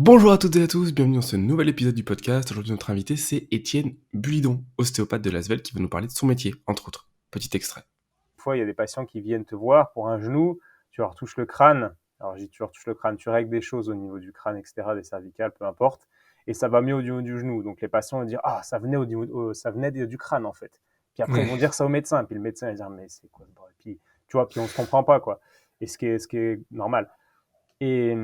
Bonjour à toutes et à tous, bienvenue dans ce nouvel épisode du podcast. Aujourd'hui, notre invité, c'est Étienne Bulidon, ostéopathe de Lasvel, qui va nous parler de son métier, entre autres. Petit extrait. Des fois, il y a des patients qui viennent te voir pour un genou, tu leur touches le crâne. Alors, je dis tu leur touches le crâne, tu règles des choses au niveau du crâne, etc., des cervicales, peu importe, et ça va mieux au niveau du genou. Donc, les patients vont dire ah, ça venait ça venait du crâne en fait. Puis après, ils Ouais. vont dire ça au médecin, puis le médecin va dire mais c'est quoi ce bordel. Puis tu vois, puis on se comprend pas quoi. Et ce qui est normal. Et,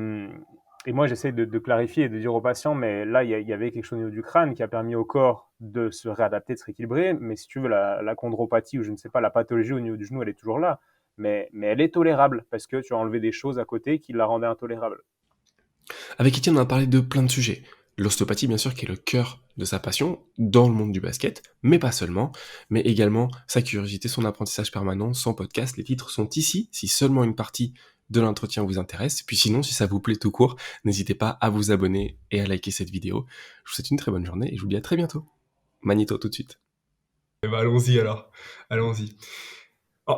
et moi, j'essaie de clarifier et de dire aux patients, mais là, il y avait quelque chose au niveau du crâne qui a permis au corps de se réadapter, de se rééquilibrer. Mais si tu veux, la chondropathie ou je ne sais pas, la pathologie au niveau du genou, elle est toujours là. Mais elle est tolérable parce que tu as enlevé des choses à côté qui la rendaient intolérable. Avec Étienne, on a parlé de plein de sujets. L'ostéopathie, bien sûr, qui est le cœur de sa passion dans le monde du basket, mais pas seulement, mais également sa curiosité, son apprentissage permanent, son podcast. Les titres sont ici, si seulement une partie de l'entretien vous intéresse. Puis sinon, si ça vous plaît tout court, n'hésitez pas à vous abonner et à liker cette vidéo. Je vous souhaite une très bonne journée et je vous dis à très bientôt. Magnéto tout de suite. Eh ben, allons-y alors, allons-y.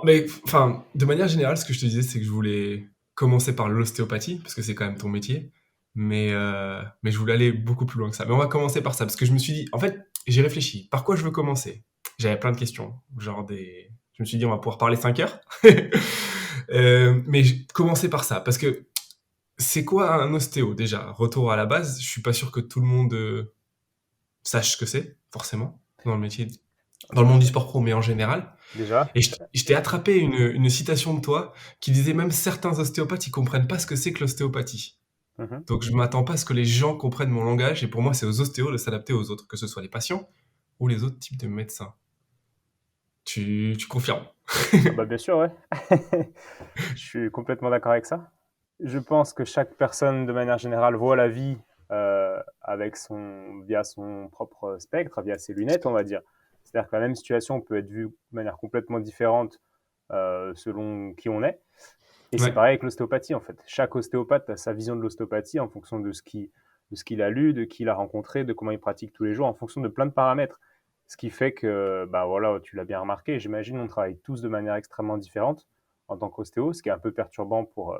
Mais enfin, de manière générale, ce que je te disais, c'est que je voulais commencer par l'ostéopathie, parce que c'est quand même ton métier, mais je voulais aller beaucoup plus loin que ça. Mais on va commencer par ça, parce que je me suis dit, en fait, j'ai réfléchi, par quoi je veux commencer? J'avais plein de questions, Je me suis dit, on va pouvoir parler 5 heures. Commencer par ça, parce que c'est quoi un ostéo, déjà? Retour à la base, je suis pas sûr que tout le monde sache ce que c'est, forcément, dans le métier, dans le monde du sport pro, mais en général. Déjà, Et je t'ai attrapé une citation de toi qui disait même certains ostéopathes, ils comprennent pas ce que c'est que l'ostéopathie. mhm. Donc je m'attends pas à ce que les gens comprennent mon langage et pour moi c'est aux ostéos de s'adapter aux autres, que ce soit les patients ou les autres types de médecins. Tu confirmes? Ah bah bien sûr, ouais. Je suis complètement d'accord avec ça. Je pense que chaque personne, de manière générale, voit la vie via son propre spectre, via ses lunettes, on va dire. C'est-à-dire que la même situation peut être vue de manière complètement différente selon qui on est. Et c'est Ouais. pareil avec l'ostéopathie, en fait. Chaque ostéopathe a sa vision de l'ostéopathie en fonction de ce qu'il a lu, de qui il a rencontré, de comment il pratique tous les jours, en fonction de plein de paramètres. Ce qui fait que, bah voilà, tu l'as bien remarqué, j'imagine, on travaille tous de manière extrêmement différente en tant qu'ostéo, ce qui est un peu perturbant pour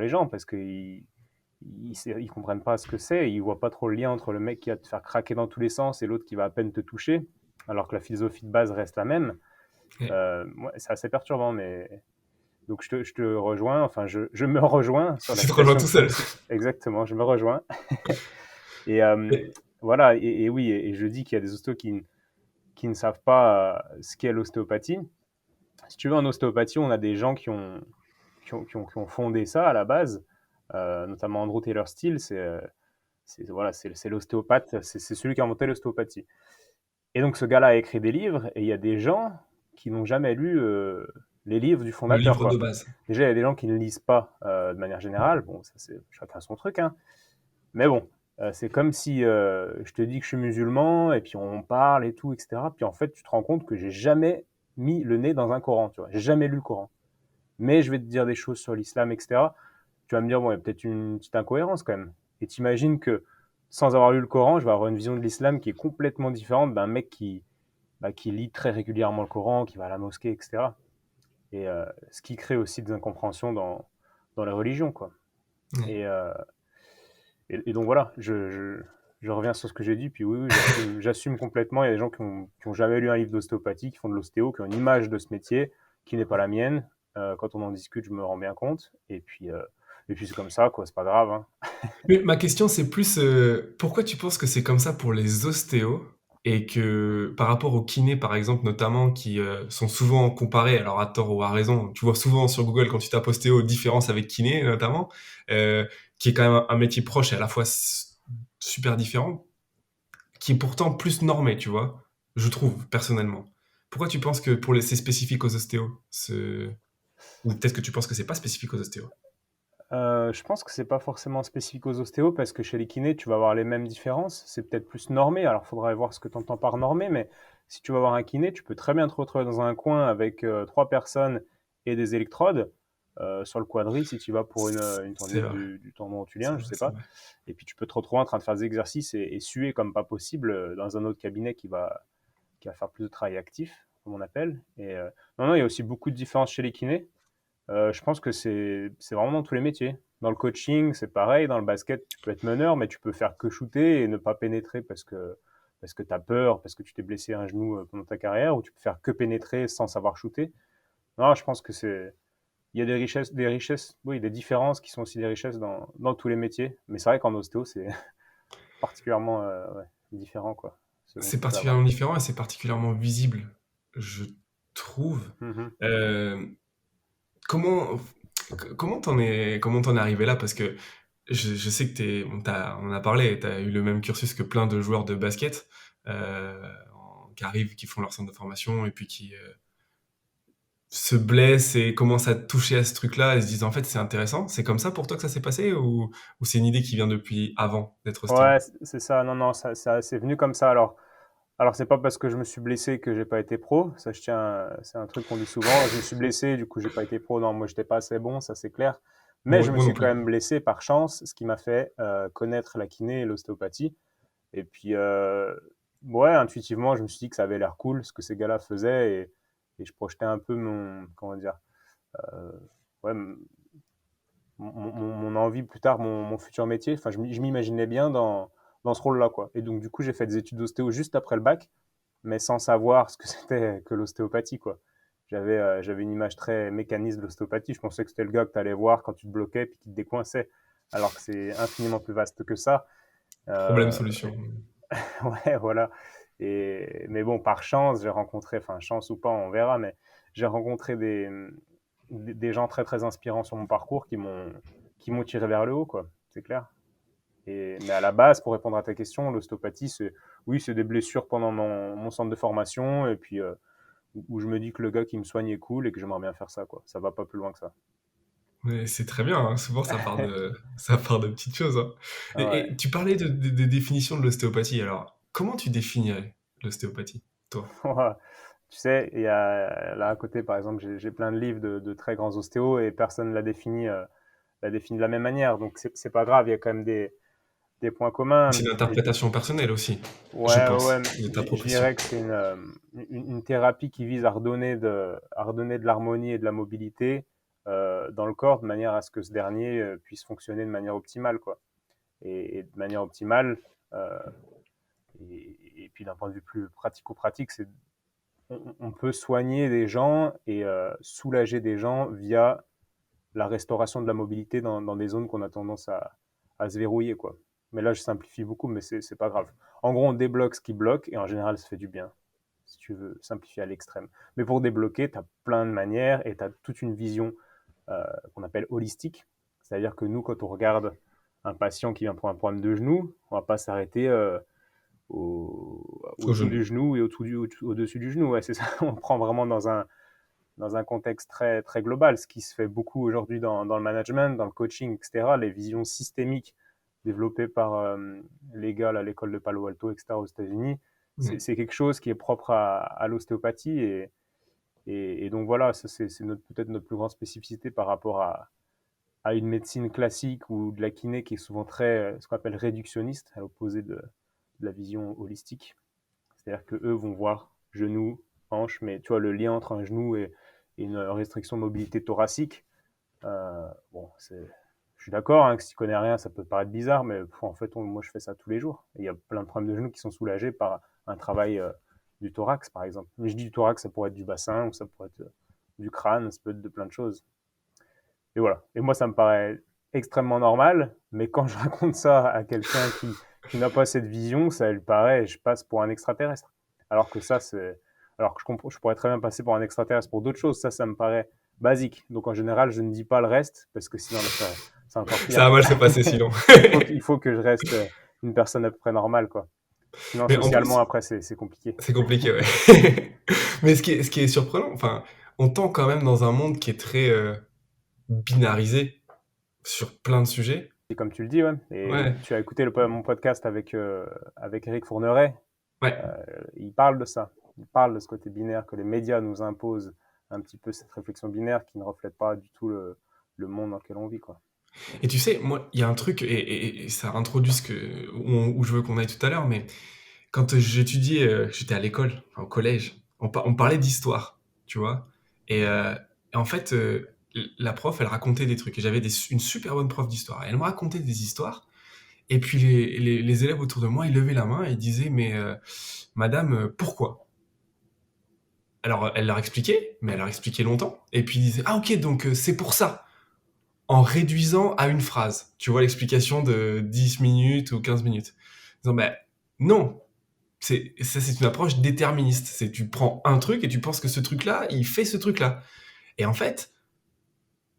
les gens parce qu'ils ils comprennent pas ce que c'est, ils voient pas trop le lien entre le mec qui va te faire craquer dans tous les sens et l'autre qui va à peine te toucher, alors que la philosophie de base reste la même. Ouais. Ouais, c'est assez perturbant, mais donc je te rejoins, enfin je me rejoins sur la Tu te rejoins citation tout que tu me seul. cites. Exactement, je me rejoins. Et Et- voilà, et oui, et je dis qu'il y a des ostéos qui ne savent pas ce qu'est l'ostéopathie. Si tu veux, en ostéopathie, on a des gens qui ont fondé ça à la base, notamment Andrew Taylor Still, voilà, c'est l'ostéopathe, c'est celui qui a inventé l'ostéopathie. Et donc ce gars-là a écrit des livres, et il y a des gens qui n'ont jamais lu les livres du Le fondateur, livre de quoi. base. Déjà, il y a des gens qui ne lisent pas de manière générale, bon, ça c'est chacun son truc, hein. Mais bon, c'est comme si je te dis que je suis musulman, et puis on parle et tout, etc. Puis en fait, tu te rends compte que j'ai jamais mis le nez dans un Coran, tu vois. J'ai jamais lu le Coran. Mais je vais te dire des choses sur l'islam, etc. Tu vas me dire, bon, il y a peut-être une petite incohérence quand même. Et t'imagines que sans avoir lu le Coran, je vais avoir une vision de l'islam qui est complètement différente d'un mec qui lit très régulièrement le Coran, qui va à la mosquée, etc. Et ce qui crée aussi des incompréhensions dans les religions, quoi. Ouais. Et, euh, et donc voilà, je reviens sur ce que j'ai dit, puis oui, oui, j'assume complètement. Il y a des gens qui ont jamais lu un livre d'ostéopathie, qui font de l'ostéo, qui ont une image de ce métier qui n'est pas la mienne. Quand on en discute, je me rends bien compte. Et puis c'est comme ça, quoi, c'est pas grave, hein. Mais ma question, c'est plus pourquoi tu penses que c'est comme ça pour les ostéos et que par rapport aux kinés, par exemple, notamment, qui sont souvent comparés, alors à tort ou à raison, tu vois souvent sur Google quand tu tapes ostéo, différence avec kiné notamment, qui est quand même un métier proche et à la fois super différent, qui est pourtant plus normé, tu vois, je trouve personnellement. Pourquoi tu penses que c'est spécifique aux ostéos ou peut-être que tu penses que c'est pas spécifique aux ostéos? Je pense que c'est pas forcément spécifique aux ostéos parce que chez les kinés, tu vas avoir les mêmes différences. C'est peut-être plus normé. Alors, il faudrait voir ce que tu entends par normé, mais si tu vas voir un kiné, tu peux très bien te retrouver dans un coin avec trois personnes et des électrodes sur le quadri si tu vas pour une C'est tendinite vrai, du tendon rotulien, c'est je vrai, sais c'est pas. vrai. Et puis, tu peux te retrouver en train de faire des exercices et suer comme pas possible dans un autre cabinet qui va faire plus de travail actif, comme on appelle. Non, non, il y a aussi beaucoup de différences chez les kinés. Je pense que c'est vraiment dans tous les métiers. Dans le coaching, c'est pareil. Dans le basket, tu peux être meneur, mais tu peux faire que shooter et ne pas pénétrer parce que tu as peur, parce que tu t'es blessé un genou pendant ta carrière, ou tu peux faire que pénétrer sans savoir shooter. Non, je pense que il y a des richesses, oui, des différences qui sont aussi des richesses dans tous les métiers. Mais c'est vrai qu'en ostéo, c'est particulièrement ouais, différent, quoi, selon C'est qui peut avoir. particulièrement différent et c'est particulièrement visible, je trouve. Mhm. Euh, comment comment t'en es arrivé là? Parce que je sais que on en a parlé, t'as eu le même cursus que plein de joueurs de basket qui arrivent, qui font leur centre de formation et puis qui se blessent et commencent à toucher à ce truc-là et se disent en fait c'est intéressant. C'est comme ça pour toi que ça s'est passé ou c'est une idée qui vient depuis avant d'être ostéo? Ouais, c'est ça. Non, non, ça c'est venu comme ça. Alors c'est pas parce que je me suis blessé que j'ai pas été pro. Ça, c'est un truc qu'on dit souvent. Je me suis blessé, du coup j'ai pas été pro. Non, moi j'étais pas assez bon, ça c'est clair. Mais je me Moi non suis quand plus. même blessé par chance, ce qui m'a fait connaître la kiné et l'ostéopathie. Et puis, ouais, intuitivement, je me suis dit que ça avait l'air cool ce que ces gars-là faisaient et je projetais un peu comment dire, euh, ouais, mon envie plus tard, mon futur métier. Enfin, je m'imaginais bien dans ce rôle-là, quoi. Et donc, du coup, j'ai fait des études d'ostéo juste après le bac, mais sans savoir ce que c'était que l'ostéopathie, quoi. J'avais une image très mécaniste de l'ostéopathie. Je pensais que c'était le gars que tu allais voir quand tu te bloquais puis qui te décoinçait, alors que c'est infiniment plus vaste que ça. Problème Euh, solution. ouais, voilà. Mais bon, par chance, j'ai rencontré, enfin, chance ou pas, on verra, mais j'ai rencontré des gens très, très inspirants sur mon parcours qui m'ont tiré vers le haut, quoi. C'est clair. Mais à la base, pour répondre à ta question, l'ostéopathie, oui, c'est des blessures pendant mon centre de formation, et puis où je me dis que le gars qui me soigne est cool et que j'aimerais bien faire ça, quoi. Ça va pas plus loin que ça. Mais c'est très bien, hein. Souvent ça part de petites choses, hein. Ouais. Et tu parlais de définition de l'ostéopathie. Alors, comment tu définirais l'ostéopathie, toi? Tu sais, il y a là à côté, par exemple, j'ai plein de livres de très grands ostéos et personne l'a défini de la même manière. Donc c'est pas grave, il y a quand même des points C'est communs. une interprétation personnelle aussi, je Ouais, ouais, pense, ouais. de ta Je profession. dirais que c'est une thérapie qui vise à redonner de l'harmonie et de la mobilité dans le corps de manière à ce que ce dernier puisse fonctionner de manière optimale, quoi. Et de manière optimale, euh, et puis d'un point de vue plus pratico-pratique, on peut soigner des gens et soulager des gens via la restauration de la mobilité dans des zones qu'on a tendance à se verrouiller, quoi. Mais là, je simplifie beaucoup, mais c'est pas grave. En gros, on débloque ce qui bloque et en général, ça fait du bien, si tu veux simplifier à l'extrême. Mais pour débloquer, tu as plein de manières et tu as toute une vision qu'on appelle holistique. C'est-à-dire que nous, quand on regarde un patient qui vient pour un problème de genou, on va pas s'arrêter Au autour genou. du genou et au-dessus du genou. Ouais, c'est ça. On prend vraiment dans un contexte très, très global, ce qui se fait beaucoup aujourd'hui dans le management, dans le coaching, etc. Les visions systémiques développées par les gars à l'école de Palo Alto, etc. aux États-Unis, Ouais. c'est quelque chose qui est propre à l'ostéopathie. Et donc voilà, ça c'est peut-être notre plus grande spécificité par rapport à une médecine classique ou de la kiné qui est souvent très, ce qu'on appelle réductionniste, à l'opposé de la vision holistique. C'est-à-dire que eux vont voir genou, hanche, mais tu vois, le lien entre un genou et une restriction de mobilité thoracique, bon, je suis d'accord hein, que si tu connais rien, ça peut paraître bizarre, mais en fait, moi, je fais ça tous les jours. Et il y a plein de problèmes de genoux qui sont soulagés par un travail du thorax, par exemple. Mais je dis du thorax, ça pourrait être du bassin, ou ça pourrait être du crâne, ça peut être de plein de choses. Et voilà. Et moi, ça me paraît extrêmement normal, mais quand je raconte ça à quelqu'un qui n'a pas cette vision, ça lui paraît, je passe pour un extraterrestre. Alors que ça, c'est. Alors que je pourrais très bien passer pour un extraterrestre pour d'autres choses. Ça me paraît basique. Donc en général, je ne dis pas le reste, parce que sinon, là, c'est encore Ça pire. va mal se passer sinon. Il faut que je reste une personne à peu près normale, quoi. Sinon, Mais en socialement, plus, après, c'est compliqué. c'est compliqué, ouais. Mais ce qui est surprenant, enfin, on tend quand même dans un monde qui est très binarisé sur plein de sujets. Et comme tu le dis, ouais. Et Ouais, tu as écouté mon podcast avec Eric Fourneret. ouais. Il parle de ça. Il parle de ce côté binaire que les médias nous imposent un petit peu cette réflexion binaire qui ne reflète pas du tout le monde dans lequel on vit, quoi. Et tu sais, moi, il y a un truc, et ça introduit où je veux qu'on aille tout à l'heure, mais quand j'étudiais, j'étais à l'école, enfin, au collège, on parlait d'histoire, tu vois. Et en fait, la prof, elle racontait des trucs. Et j'avais une super bonne prof d'histoire. Elle me racontait des histoires. Et puis les élèves autour de moi, ils levaient la main et ils disaient, mais madame, pourquoi? Alors elle leur expliquait, mais elle leur expliquait longtemps. Et puis ils disaient, ah ok, donc c'est pour ça. En réduisant à une phrase. Tu vois l'explication de 10 minutes ou 15 minutes. Disant, ben non, c'est une approche déterministe. C'est tu prends un truc et tu penses que ce truc-là, il fait ce truc-là. Et en fait,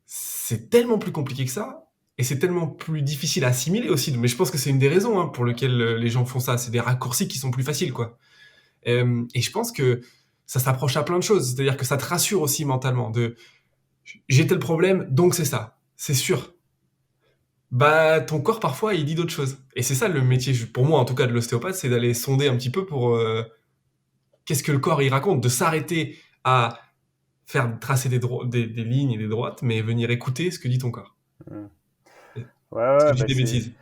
c'est tellement plus compliqué que ça, et c'est tellement plus difficile à assimiler aussi. Mais je pense que c'est une des raisons hein, pour lesquelles les gens font ça. C'est des raccourcis qui sont plus faciles, quoi. Et je pense que ça s'approche à plein de choses. C'est-à-dire que ça te rassure aussi mentalement. De j'ai tel problème, donc c'est ça. C'est sûr. Bah, ton corps parfois il dit d'autres choses. Et c'est ça le métier, pour moi en tout cas, de l'ostéopathe, c'est d'aller sonder un petit peu pour qu'est-ce que le corps il raconte, de s'arrêter à faire tracer des lignes et des droites, mais venir écouter ce que dit ton corps. Mm. Est-ce Ouais, que ouais, je dis bah des c'est. bêtises?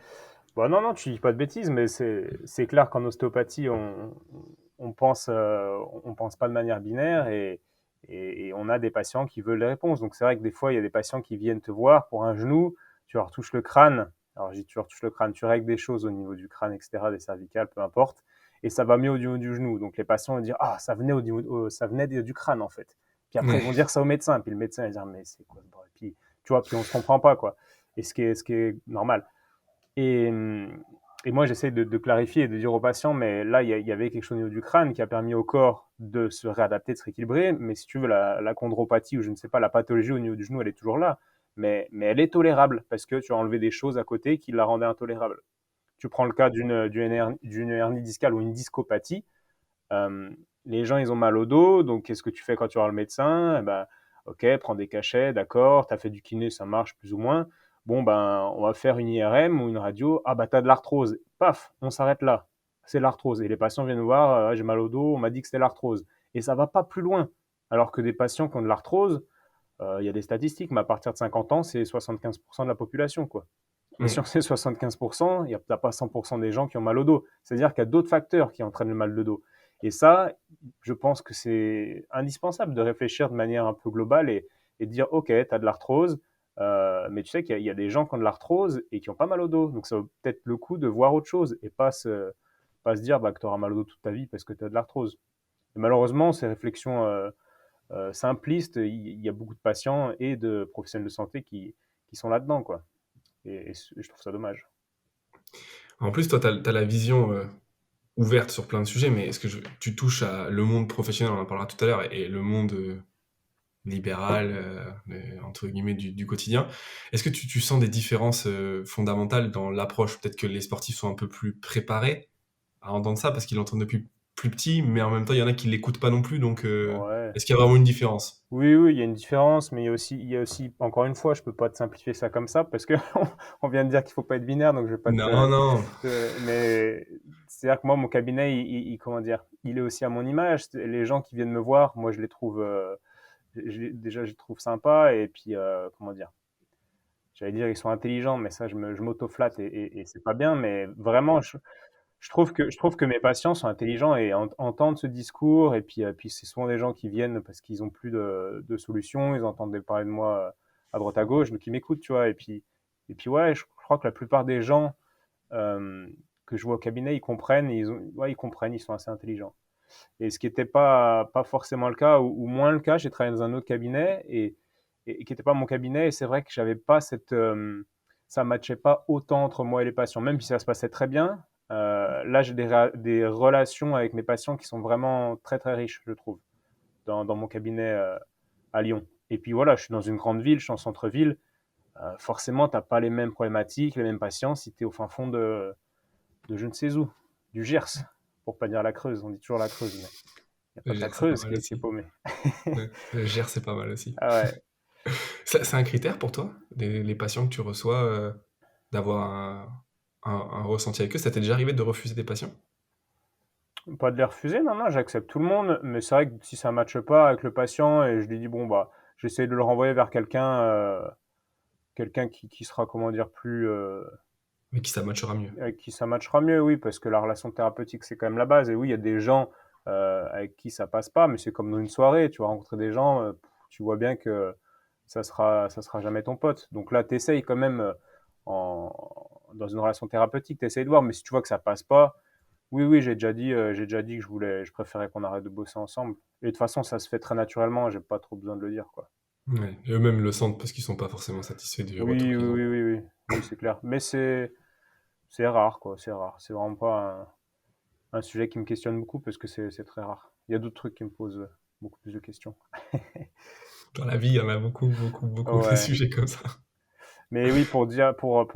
Bah non, non, tu dis pas de bêtises, mais c'est clair qu'en ostéopathie, on pense pas de manière binaire et on a des patients qui veulent les réponses. Donc c'est vrai que des fois, il y a des patients qui viennent te voir pour un genou, tu leur touches le crâne. Alors je dis tu leur touches le crâne, tu règles des choses au niveau du crâne, etc., des cervicales, peu importe, et ça va mieux au niveau du genou. Donc les patients vont dire ah ça venait ça venait du crâne en fait. Puis après Ouais. ils vont dire ça au médecin, puis le médecin va dire mais c'est quoi ce bordel. Puis tu vois, puis on se comprend pas quoi. Et ce qui est normal. Et, et moi, j'essaie de clarifier et de dire aux patients, mais là, il y avait quelque chose au niveau du crâne qui a permis au corps de se réadapter, de se rééquilibrer. Mais si tu veux, la chondropathie ou je ne sais pas, la pathologie au niveau du genou, elle est toujours là. Mais elle est tolérable parce que tu as enlevé des choses à côté qui la rendaient intolérable. Tu prends le cas d'une hernie discale ou une discopathie. euh, les gens, ils ont mal au dos. Donc, qu'est-ce que tu fais quand tu vas le médecin? Eh ben, ok, prends des cachets, d'accord. Tu as fait du kiné, ça marche plus ou moins. Bon, ben, on va faire une IRM ou une radio. Ah, bah, tu as de l'arthrose. Paf, on s'arrête là. C'est l'arthrose. Et les patients viennent nous voir, ah, j'ai mal au dos, on m'a dit que c'était l'arthrose. Et ça va pas plus loin. Alors que des patients qui ont de l'arthrose, il y a des statistiques, mais à partir de 50 ans, c'est 75% de la population, quoi. Et Ouais. sur ces 75%, il n'y a pas 100% des gens qui ont mal au dos. C'est-à-dire qu'il y a d'autres facteurs qui entraînent le mal de dos. Et ça, je pense que c'est indispensable de réfléchir de manière un peu globale et de dire, OK, tu as de l'arthrose, mais tu sais qu'il y a des gens qui ont de l'arthrose et qui n'ont pas mal au dos. Donc ça vaut peut-être le coup de voir autre chose et pas se dire bah, que tu auras mal au dos toute ta vie parce que tu as de l'arthrose. Et malheureusement, ces réflexions simplistes, il y a beaucoup de patients et de professionnels de santé qui sont là-dedans, quoi. Et je trouve ça dommage. En plus, toi, t'as la vision ouverte sur plein de sujets, mais est-ce que tu touches à le monde professionnel, on en parlera tout à l'heure, et le monde libéral, entre guillemets, du quotidien. Est-ce que tu sens des différences fondamentales dans l'approche? Peut-être que les sportifs sont un peu plus préparés à entendre ça parce qu'ils l'entendent depuis plus petit, mais en même temps, il y en a qui l'écoutent pas non plus, donc Ouais. est-ce qu'il y a vraiment une différence? Oui, oui, il y a une différence, mais il y a aussi, encore une fois, je peux pas te simplifier ça comme ça parce que on vient de dire qu'il faut pas être binaire, donc je vais pas Non, non. mais c'est-à-dire que moi, mon cabinet, comment dire, il est aussi à mon image. Les gens qui viennent me voir, moi, je les trouve, déjà, je les trouve sympas et puis, comment dire, j'allais dire ils sont intelligents, mais ça, je m'auto-flatte et c'est pas bien, mais vraiment, je trouve que mes patients sont intelligents et entendent ce discours. Et puis c'est souvent des gens qui viennent parce qu'ils n'ont plus de solution. Ils entendent parler de moi à droite à gauche, donc ils m'écoutent, tu vois. Et puis ouais, je crois que la plupart des gens euh, que je vois au cabinet, ils comprennent. Ouais, ils comprennent, ils sont assez intelligents. Et ce qui n'était pas forcément le cas, ou moins le cas, j'ai travaillé dans un autre cabinet et qui n'était pas mon cabinet. Et c'est vrai que j'avais pas ça matchait pas autant entre moi et les patients, même si ça se passait très bien. Là, j'ai des relations avec mes patients qui sont vraiment très très riches, je trouve, dans mon cabinet à Lyon. Et puis voilà, je suis dans une grande ville, je suis en centre-ville. Forcément, tu n'as pas les mêmes problématiques, les mêmes patients si tu es au fin fond de je ne sais où, du Gers, pour pas dire la Creuse. On dit toujours la Creuse, mais il n'y a pas Le que la GER, c'est pas Creuse mal qui est aussi. paumée. Ouais, le GER, c'est pas mal aussi. Ah ouais. C'est un critère pour toi, les patients que tu reçois, d'avoir un ressenti avec eux? Ça t'est déjà arrivé de refuser des patients? Pas de les refuser, non, non, j'accepte tout le monde, mais c'est vrai que si ça ne matche pas avec le patient et je lui dis, bon, bah, j'essaie de le renvoyer vers quelqu'un qui sera, comment dire, Avec qui ça matchera mieux? avec qui ça matchera mieux, oui, parce que la relation thérapeutique, c'est quand même la base. Et oui, il y a des gens avec qui ça passe pas, mais c'est comme dans une soirée, tu vas rencontrer des gens, tu vois bien que ça sera jamais ton pote. Donc là, tu essayes quand même en, dans une relation thérapeutique, tu essayes de voir, mais si tu vois que ça passe pas, oui, oui, j'ai déjà dit que je préférais qu'on arrête de bosser ensemble. Et de toute façon, ça se fait très naturellement, j'ai pas trop besoin de le dire, quoi. Ouais. Et eux-mêmes le sentent parce qu'ils sont pas forcément satisfaits du retour Oui, oui, qu'ils ont. oui, oui, oui, oui, c'est clair. Mais c'est rare, quoi, c'est rare. C'est vraiment pas un sujet qui me questionne beaucoup parce que c'est très rare. Il y a d'autres trucs qui me posent beaucoup plus de questions. Dans la vie, il y en a beaucoup, beaucoup, beaucoup des Ouais. sujets comme ça. Mais oui, pour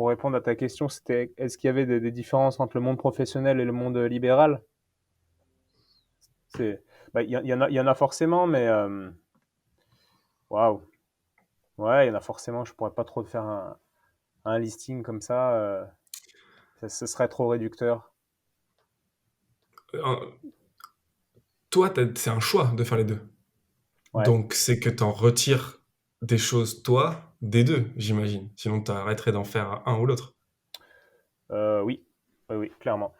répondre à ta question, c'était est-ce qu'il y avait des différences entre le monde professionnel et le monde libéral? C'est, bah, il y en a forcément, mais waouh, ouais, il y en a forcément. Je pourrais pas trop te faire un listing comme ça, ce serait trop réducteur. Euh, Toi, c'est un choix de faire les deux. Ouais, Donc, c'est que tu en retires des choses, toi, des deux, j'imagine. Sinon, tu arrêterais d'en faire un ou l'autre. oui, oui, oui, clairement.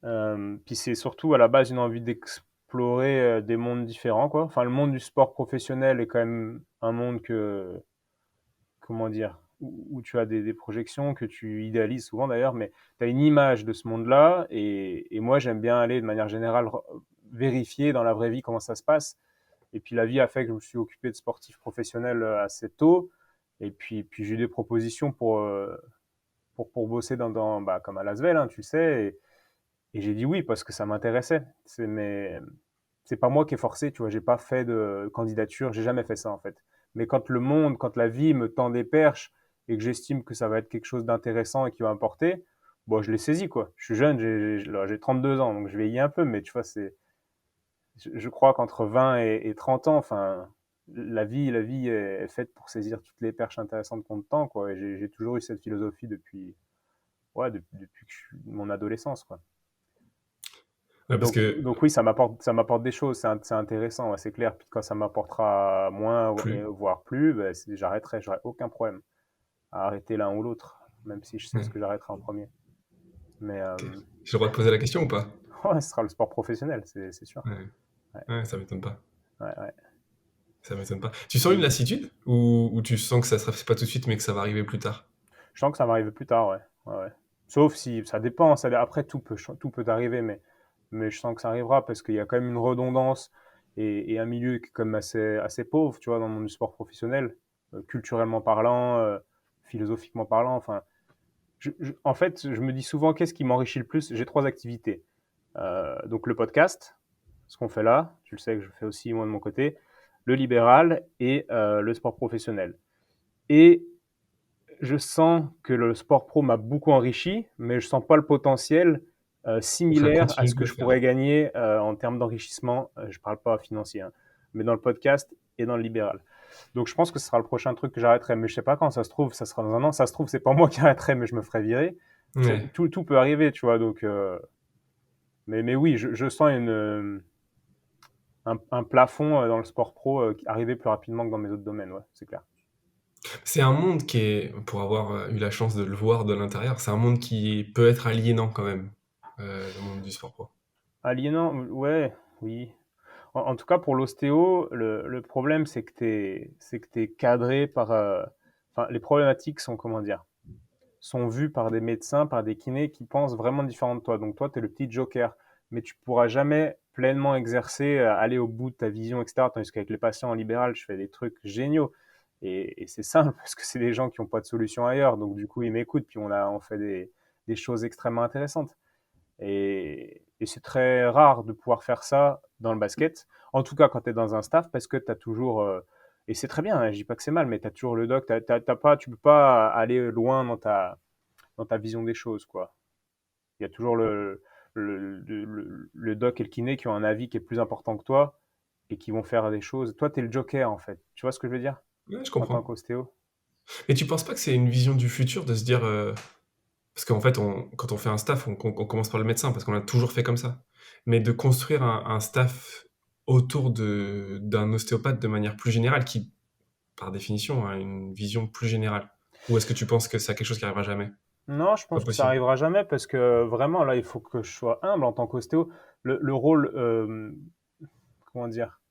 Puis c'est surtout à la base une envie d'explorer des mondes différents, quoi. Enfin, le monde du sport professionnel est quand même un monde comment dire, où tu as des projections que tu idéalises souvent d'ailleurs, mais tu as une image de ce monde-là, et moi j'aime bien aller de manière générale vérifier dans la vraie vie comment ça se passe. Et puis la vie a fait que je me suis occupé de sportifs professionnels assez tôt, et puis j'ai eu des propositions pour bosser bah, comme à Lasvel, hein, tu sais, et j'ai dit oui parce que ça m'intéressait. Mais c'est pas moi qui ai forcé, tu vois, j'ai pas fait de candidature, j'ai jamais fait ça en fait. Mais quand le monde, quand la vie me tend des perches et que j'estime que ça va être quelque chose d'intéressant et qui va importer, bon, je l'ai saisi quoi. Je suis jeune, j'ai 32 ans, donc je vieillis un peu, mais tu vois, je crois qu'entre 20 et 30 ans, enfin, la vie est faite pour saisir toutes les perches intéressantes qu'on te tend, quoi. Et j'ai toujours eu cette philosophie depuis, ouais, depuis que je suis mon adolescence, quoi. Ouais, parce que Donc oui, ça m'apporte des choses, c'est intéressant, ouais, c'est clair. Puis quand ça m'apportera moins, plus. voire plus, ben, j'arrêterai, j'aurai aucun problème à arrêter l'un ou l'autre, même si je sais ce Ouais, que j'arrêterai en premier. Mais ok. J'ai le droit de poser la question ou pas? ouais, ce sera le sport professionnel, c'est sûr. Ouais, Ouais, ouais, ça m'étonne pas. ouais, ouais. Ça m'étonne pas. Tu sens une lassitude ou tu sens que ça sera pas tout de suite mais que ça va arriver plus tard? Je sens que ça va arriver plus tard, ouais. Ouais, ouais. Sauf si ça dépend, après tout peut arriver, mais je sens que ça arrivera parce qu'il y a quand même une redondance et un milieu qui est quand même assez pauvre, tu vois, dans le monde du sport professionnel, culturellement parlant, philosophiquement parlant. Enfin, en fait, je me dis souvent qu'est-ce qui m'enrichit le plus. J'ai trois activités. Donc le podcast, ce qu'on fait là, tu le sais que je fais aussi moi de mon côté, le libéral et le sport professionnel. Et je sens que le sport pro m'a beaucoup enrichi, mais je sens pas le potentiel Donc, à similaire à continuer ce de que le je faire. pourrais gagner en termes d'enrichissement. Je parle pas financier, hein, mais dans le podcast et dans le libéral. Donc je pense que ce sera le prochain truc que j'arrêterai, mais je sais pas quand. Ça se trouve, ça sera dans un an. Ça se trouve, c'est pas moi qui arrêterai, mais je me ferai virer. Ouais. Tout peut arriver, tu vois. Donc, mais oui, je sens un plafond dans le sport pro qui arriver plus rapidement que dans mes autres domaines. Ouais, c'est clair. C'est un monde qui est, pour avoir eu la chance de le voir de l'intérieur, c'est un monde qui peut être aliénant quand même, le monde du sport pro. Aliénant, ouais, oui. En tout cas, pour l'ostéo, le problème, c'est que t'es cadré par. Enfin, les problématiques sont, comment dire, sont vues par des médecins, par des kinés qui pensent vraiment différent de toi. Donc, toi, tu es le petit joker. Mais tu pourras jamais pleinement exercer, aller au bout de ta vision, etc. Tandis qu'avec les patients en libéral, je fais des trucs géniaux. Et c'est simple, parce que c'est des gens qui n'ont pas de solution ailleurs. Donc, du coup, ils m'écoutent, puis on fait des choses extrêmement intéressantes. Et c'est très rare de pouvoir faire ça dans le basket. En tout cas, quand tu es dans un staff, parce que tu as toujours. Et c'est très bien, hein, je dis pas que c'est mal, mais tu as toujours le doc. Tu peux pas aller loin dans ta vision des choses, quoi. Il y a toujours le doc et le kiné qui ont un avis qui est plus important que toi et qui vont faire des choses. Toi, tu es le joker, en fait. Tu vois ce que je veux dire Ouais, je en tant comprends. qu'ostéo? Mais tu penses pas que c'est une vision du futur de se dire, parce qu'en fait, quand on fait un staff, on commence par le médecin parce qu'on a toujours fait comme ça. Mais de construire un staff autour d'un ostéopathe de manière plus générale, qui, par définition, a une vision plus générale. Ou est-ce que tu penses que c'est quelque chose qui arrivera jamais? Non, je Pas pense que ça possible. arrivera jamais parce que vraiment, là, il faut que je sois humble en tant qu'ostéo. Le rôle, comment dire?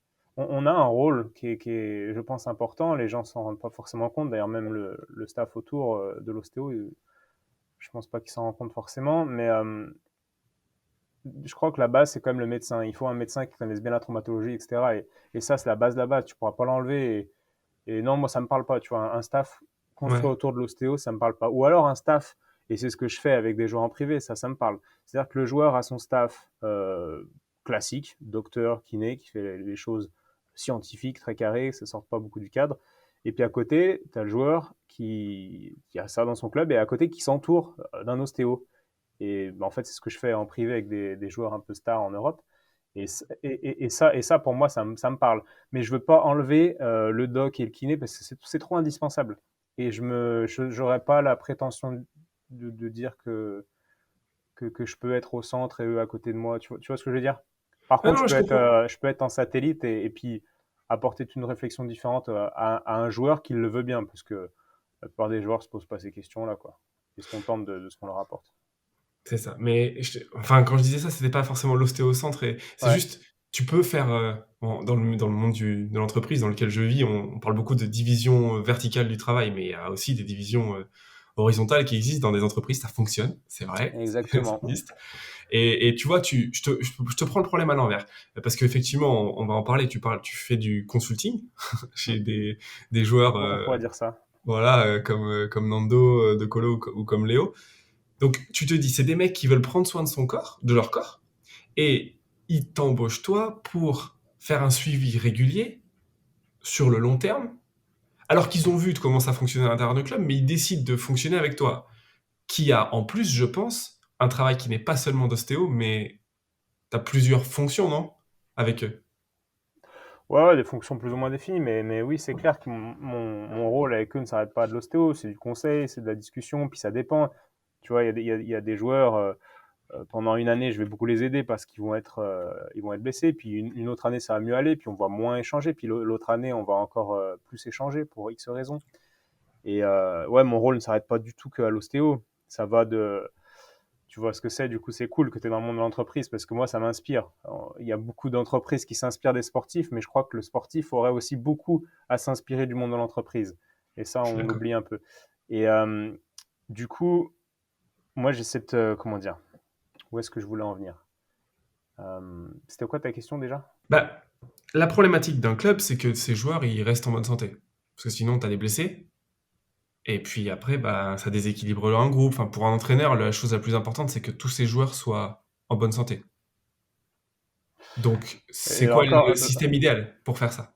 on a un rôle qui est, je pense, important. Les gens s'en rendent pas forcément compte. D'ailleurs, même le staff autour de l'ostéo, je pense pas qu'ils s'en rendent compte forcément. Mais je crois que la base, c'est quand même le médecin. Il faut un médecin qui connaisse bien la traumatologie, etc. Et ça, c'est la base de la base. Tu pourras pas l'enlever. Et non, moi, ça me parle pas. Tu vois, un staff construit Ouais. autour de l'ostéo, ça me parle pas. Ou alors un staff, et c'est ce que je fais avec des joueurs en privé, ça me parle. C'est-à-dire que le joueur a son staff classique, docteur, kiné, qui fait les choses scientifiques, très carrées, ça sort pas beaucoup du cadre. Et puis à côté, tu as le joueur qui a ça dans son club et à côté qui s'entoure d'un ostéo. Et en fait, c'est ce que je fais en privé avec des joueurs un peu stars en Europe. Et ça, pour moi, ça me parle. Mais je veux pas enlever le doc et le kiné parce que c'est trop indispensable. Et j'aurais pas la prétention de dire que je peux être au centre et eux à côté de moi. Tu vois ce que je veux dire? Par Ah contre, non, je comprends. je peux être en satellite et puis apporter une réflexion différente à un joueur qui le veut bien, parce que la plupart des joueurs se posent pas ces questions-là, quoi. Ils se contentent de ce qu'on leur apporte. C'est ça. Mais enfin, quand je disais ça, c'était pas forcément l'ostéocentre. Et c'est Ouais, juste, tu peux faire bon, dans le monde de l'entreprise dans lequel je vis, on parle beaucoup de division verticale du travail, mais il y a aussi des divisions horizontales qui existent dans des entreprises. Ça fonctionne, c'est vrai, ça exactement. existe. Et tu vois, je te prends le problème à l'envers, parce qu'effectivement, on va en parler. Tu fais du consulting Mm. chez des joueurs, On pourrait dire ça. voilà, comme Nando de Colo ou comme Léo. Donc tu te dis, c'est des mecs qui veulent prendre soin de son corps, de leur corps, et ils t'embauchent toi pour faire un suivi régulier sur le long terme, alors qu'ils ont vu comment ça fonctionnait à l'intérieur du club, mais ils décident de fonctionner avec toi, qui a en plus, je pense, un travail qui n'est pas seulement d'ostéo, mais t'as plusieurs fonctions, non? Avec eux. Ouais, ouais, des fonctions plus ou moins définies, mais oui, c'est clair que mon rôle avec eux ne s'arrête pas de l'ostéo, c'est du conseil, c'est de la discussion, puis ça dépend. Tu vois, il y a des joueurs, pendant une année, je vais beaucoup les aider parce ils vont être blessés, puis une autre année, ça va mieux aller, puis on va moins échanger, puis l'autre année, on va encore plus échanger pour X raisons. Et ouais, mon rôle ne s'arrête pas du tout qu'à l'ostéo. Ça va de, tu vois ce que c'est, du coup, c'est cool que tu es dans le monde de l'entreprise parce que moi, ça m'inspire. Il y a beaucoup d'entreprises qui s'inspirent des sportifs, mais je crois que le sportif aurait aussi beaucoup à s'inspirer du monde de l'entreprise. Et ça, Je suis on d'accord. l'oublie un peu. Et du coup, moi, j'ai cette. Comment dire? Où est-ce que je voulais en venir? C'était quoi ta question déjà? Bah, la problématique d'un club, c'est que ces joueurs, ils restent en bonne santé. Parce que sinon, t'as des blessés, et puis après, bah, ça déséquilibre un groupe. Enfin, pour un entraîneur, la chose la plus importante, c'est que tous ces joueurs soient en bonne santé. Donc, c'est Et quoi encore, le système idéal pour faire ça?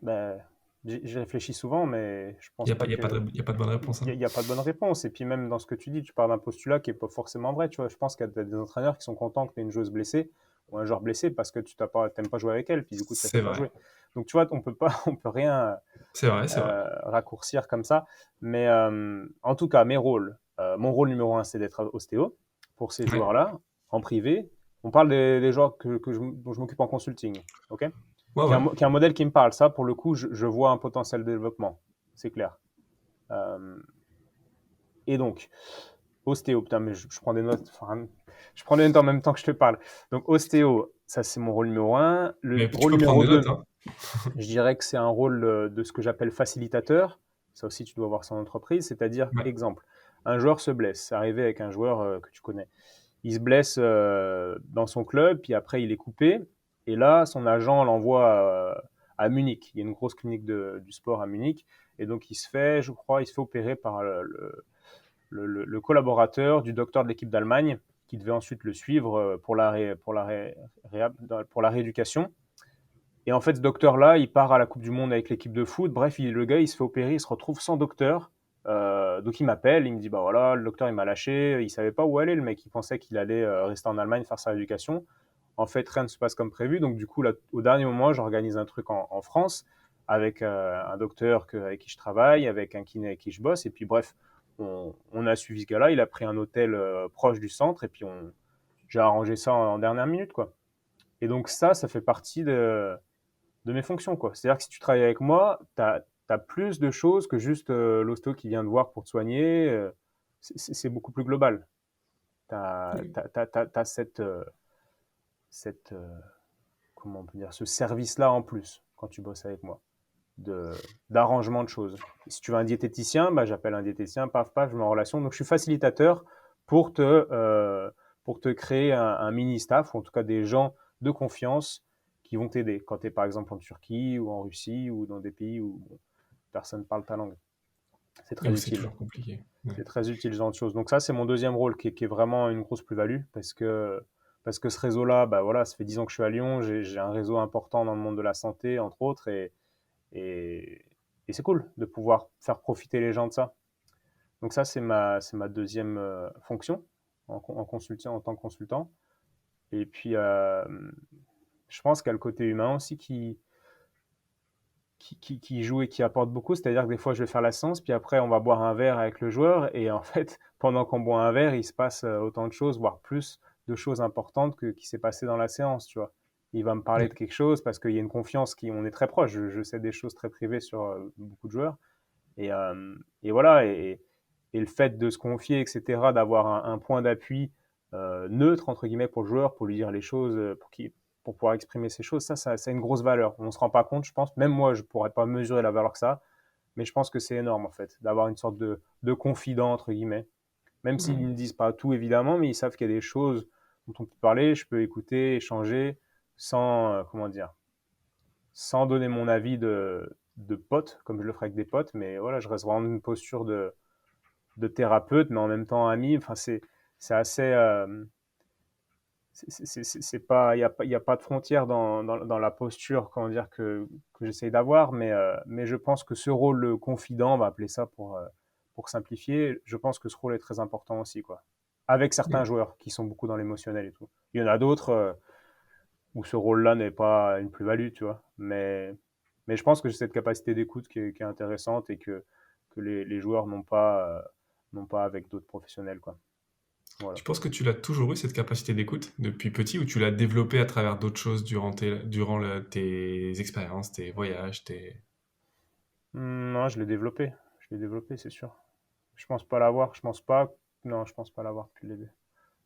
ben, j'y réfléchis souvent, mais je Il pense n'y a, pas pas- y a, pas que. de- y a pas de bonne réponse, hein. Il y a pas de bonne réponse. Et puis même dans ce que tu dis, tu pars d'un postulat qui est pas forcément vrai. Tu vois, je pense qu'il y a des entraîneurs qui sont contents que tu aies une joueuse blessée ou un joueur blessé parce que tu t'aimes pas jouer avec elle, puis du coup tu la fais C'est pas vrai. jouer. Donc tu vois, on peut pas, on peut rien C'est vrai, c'est vrai. raccourcir comme ça. Mais en tout cas, mes rôles. Mon rôle numéro un, c'est d'être ostéo pour ces Ouais. joueurs-là en privé. On parle des joueurs dont je m'occupe en consulting, ok? Ouais, ouais. Qui est un modèle qui me parle. Ça, pour le coup, je vois un potentiel de développement, c'est clair. Euh, et donc, ostéo, putain, mais je prends des notes. Enfin, je prends des notes en même temps que je te parle. Donc, ostéo, ça c'est mon rôle numéro un. Le Mais tu rôle peux prendre numéro des notes, 2, hein. je dirais que c'est un rôle de ce que j'appelle facilitateur. Ça aussi, tu dois voir ça en entreprise. C'est-à-dire, Ouais. exemple, un joueur se blesse. C'est arrivé avec un joueur que tu connais. Il se blesse dans son club, puis après, il est coupé. Et là, son agent l'envoie à Munich. Il y a une grosse clinique du sport à Munich. Et donc, je crois, il se fait opérer par le collaborateur du docteur de l'équipe d'Allemagne qui devait ensuite le suivre pour la rééducation. Et en fait, ce docteur-là, il part à la Coupe du Monde avec l'équipe de foot. Bref, le gars, il se fait opérer, il se retrouve sans docteur. Donc il m'appelle, il me dit bah voilà, le docteur il m'a lâché, il savait pas où aller le mec, il pensait qu'il allait rester en Allemagne faire sa rééducation. En fait, rien ne se passe comme prévu. Donc du coup, là, au dernier moment, j'organise un truc en France avec un docteur avec qui je travaille, avec un kiné avec qui je bosse. Et puis bref, on a suivi ce gars-là. Il a pris un hôtel proche du centre et puis j'ai arrangé ça en dernière minute quoi. Et donc ça fait partie de mes fonctions, quoi. C'est-à-dire que si tu travailles avec moi, tu as plus de choses que juste l'hosto qui vient te voir pour te soigner. C'est beaucoup plus global. Tu as, cette, comment on peut dire, ce service-là en plus quand tu bosses avec moi, d'arrangement de choses. Et si tu veux un diététicien, bah, j'appelle un diététicien, paf, paf, je mets en relation. Donc, je suis facilitateur pour te créer un mini staff, ou en tout cas des gens de confiance qui vont t'aider quand tu es par exemple en Turquie ou en Russie ou dans des pays où bon, personne ne parle ta langue. C'est Et très où c'est utile. toujours compliqué. Ouais. C'est très utile ce genre de choses. Donc ça, c'est mon deuxième rôle qui est vraiment une grosse plus-value parce que ce réseau-là, bah voilà, ça fait 10 ans que je suis à Lyon, j'ai un réseau important dans le monde de la santé, entre autres, et, et c'est cool de pouvoir faire profiter les gens de ça. Donc ça, c'est ma deuxième fonction en consultant, en tant que consultant. Et puis, je pense qu'il y a le côté humain aussi qui joue et qui apporte beaucoup. C'est-à-dire que des fois, je vais faire la séance, puis après, on va boire un verre avec le joueur. Et en fait, pendant qu'on boit un verre, il se passe autant de choses, voire plus de choses importantes qui s'est passé dans la séance, tu vois. Il va me parler de Ouais. quelque chose parce qu'il y a une confiance on est très proche. Je sais des choses très privées sur beaucoup de joueurs. Et voilà. Et le fait de se confier, etc., d'avoir un point d'appui neutre, entre guillemets, pour le joueur, pour lui dire les choses, pour pouvoir exprimer ces choses, ça a une grosse valeur. On ne se rend pas compte, je pense. Même moi, je ne pourrais pas mesurer la valeur que ça, mais je pense que c'est énorme, en fait, d'avoir une sorte de confident, entre guillemets. Même s'ils ne me disent pas tout, évidemment, mais ils savent qu'il y a des choses dont on peut parler, je peux écouter, échanger, sans, comment dire, sans donner mon avis de pote, comme je le ferais avec des potes, mais voilà, je reste vraiment dans une posture de thérapeute, mais en même temps ami. Enfin, c'est assez. C'est pas, il y a pas de frontière dans la posture, comment dire, que j'essaye d'avoir, mais je pense que ce rôle confident, on va appeler ça pour simplifier, je pense que ce rôle est très important aussi, quoi. Avec certains Ouais. joueurs qui sont beaucoup dans l'émotionnel et tout. Il y en a d'autres où ce rôle-là n'est pas une plus-value, tu vois. Mais je pense que j'ai cette capacité d'écoute qui est intéressante et que les joueurs n'ont pas avec d'autres professionnels, quoi. Voilà. Tu penses que tu l'as toujours eu, cette capacité d'écoute, depuis petit, ou tu l'as développée à travers d'autres choses tes expériences, tes voyages, tes... Non, je l'ai développé. Je l'ai développé, c'est sûr. Je pense pas l'avoir. Je pense pas. Non, je pense pas l'avoir depuis le début.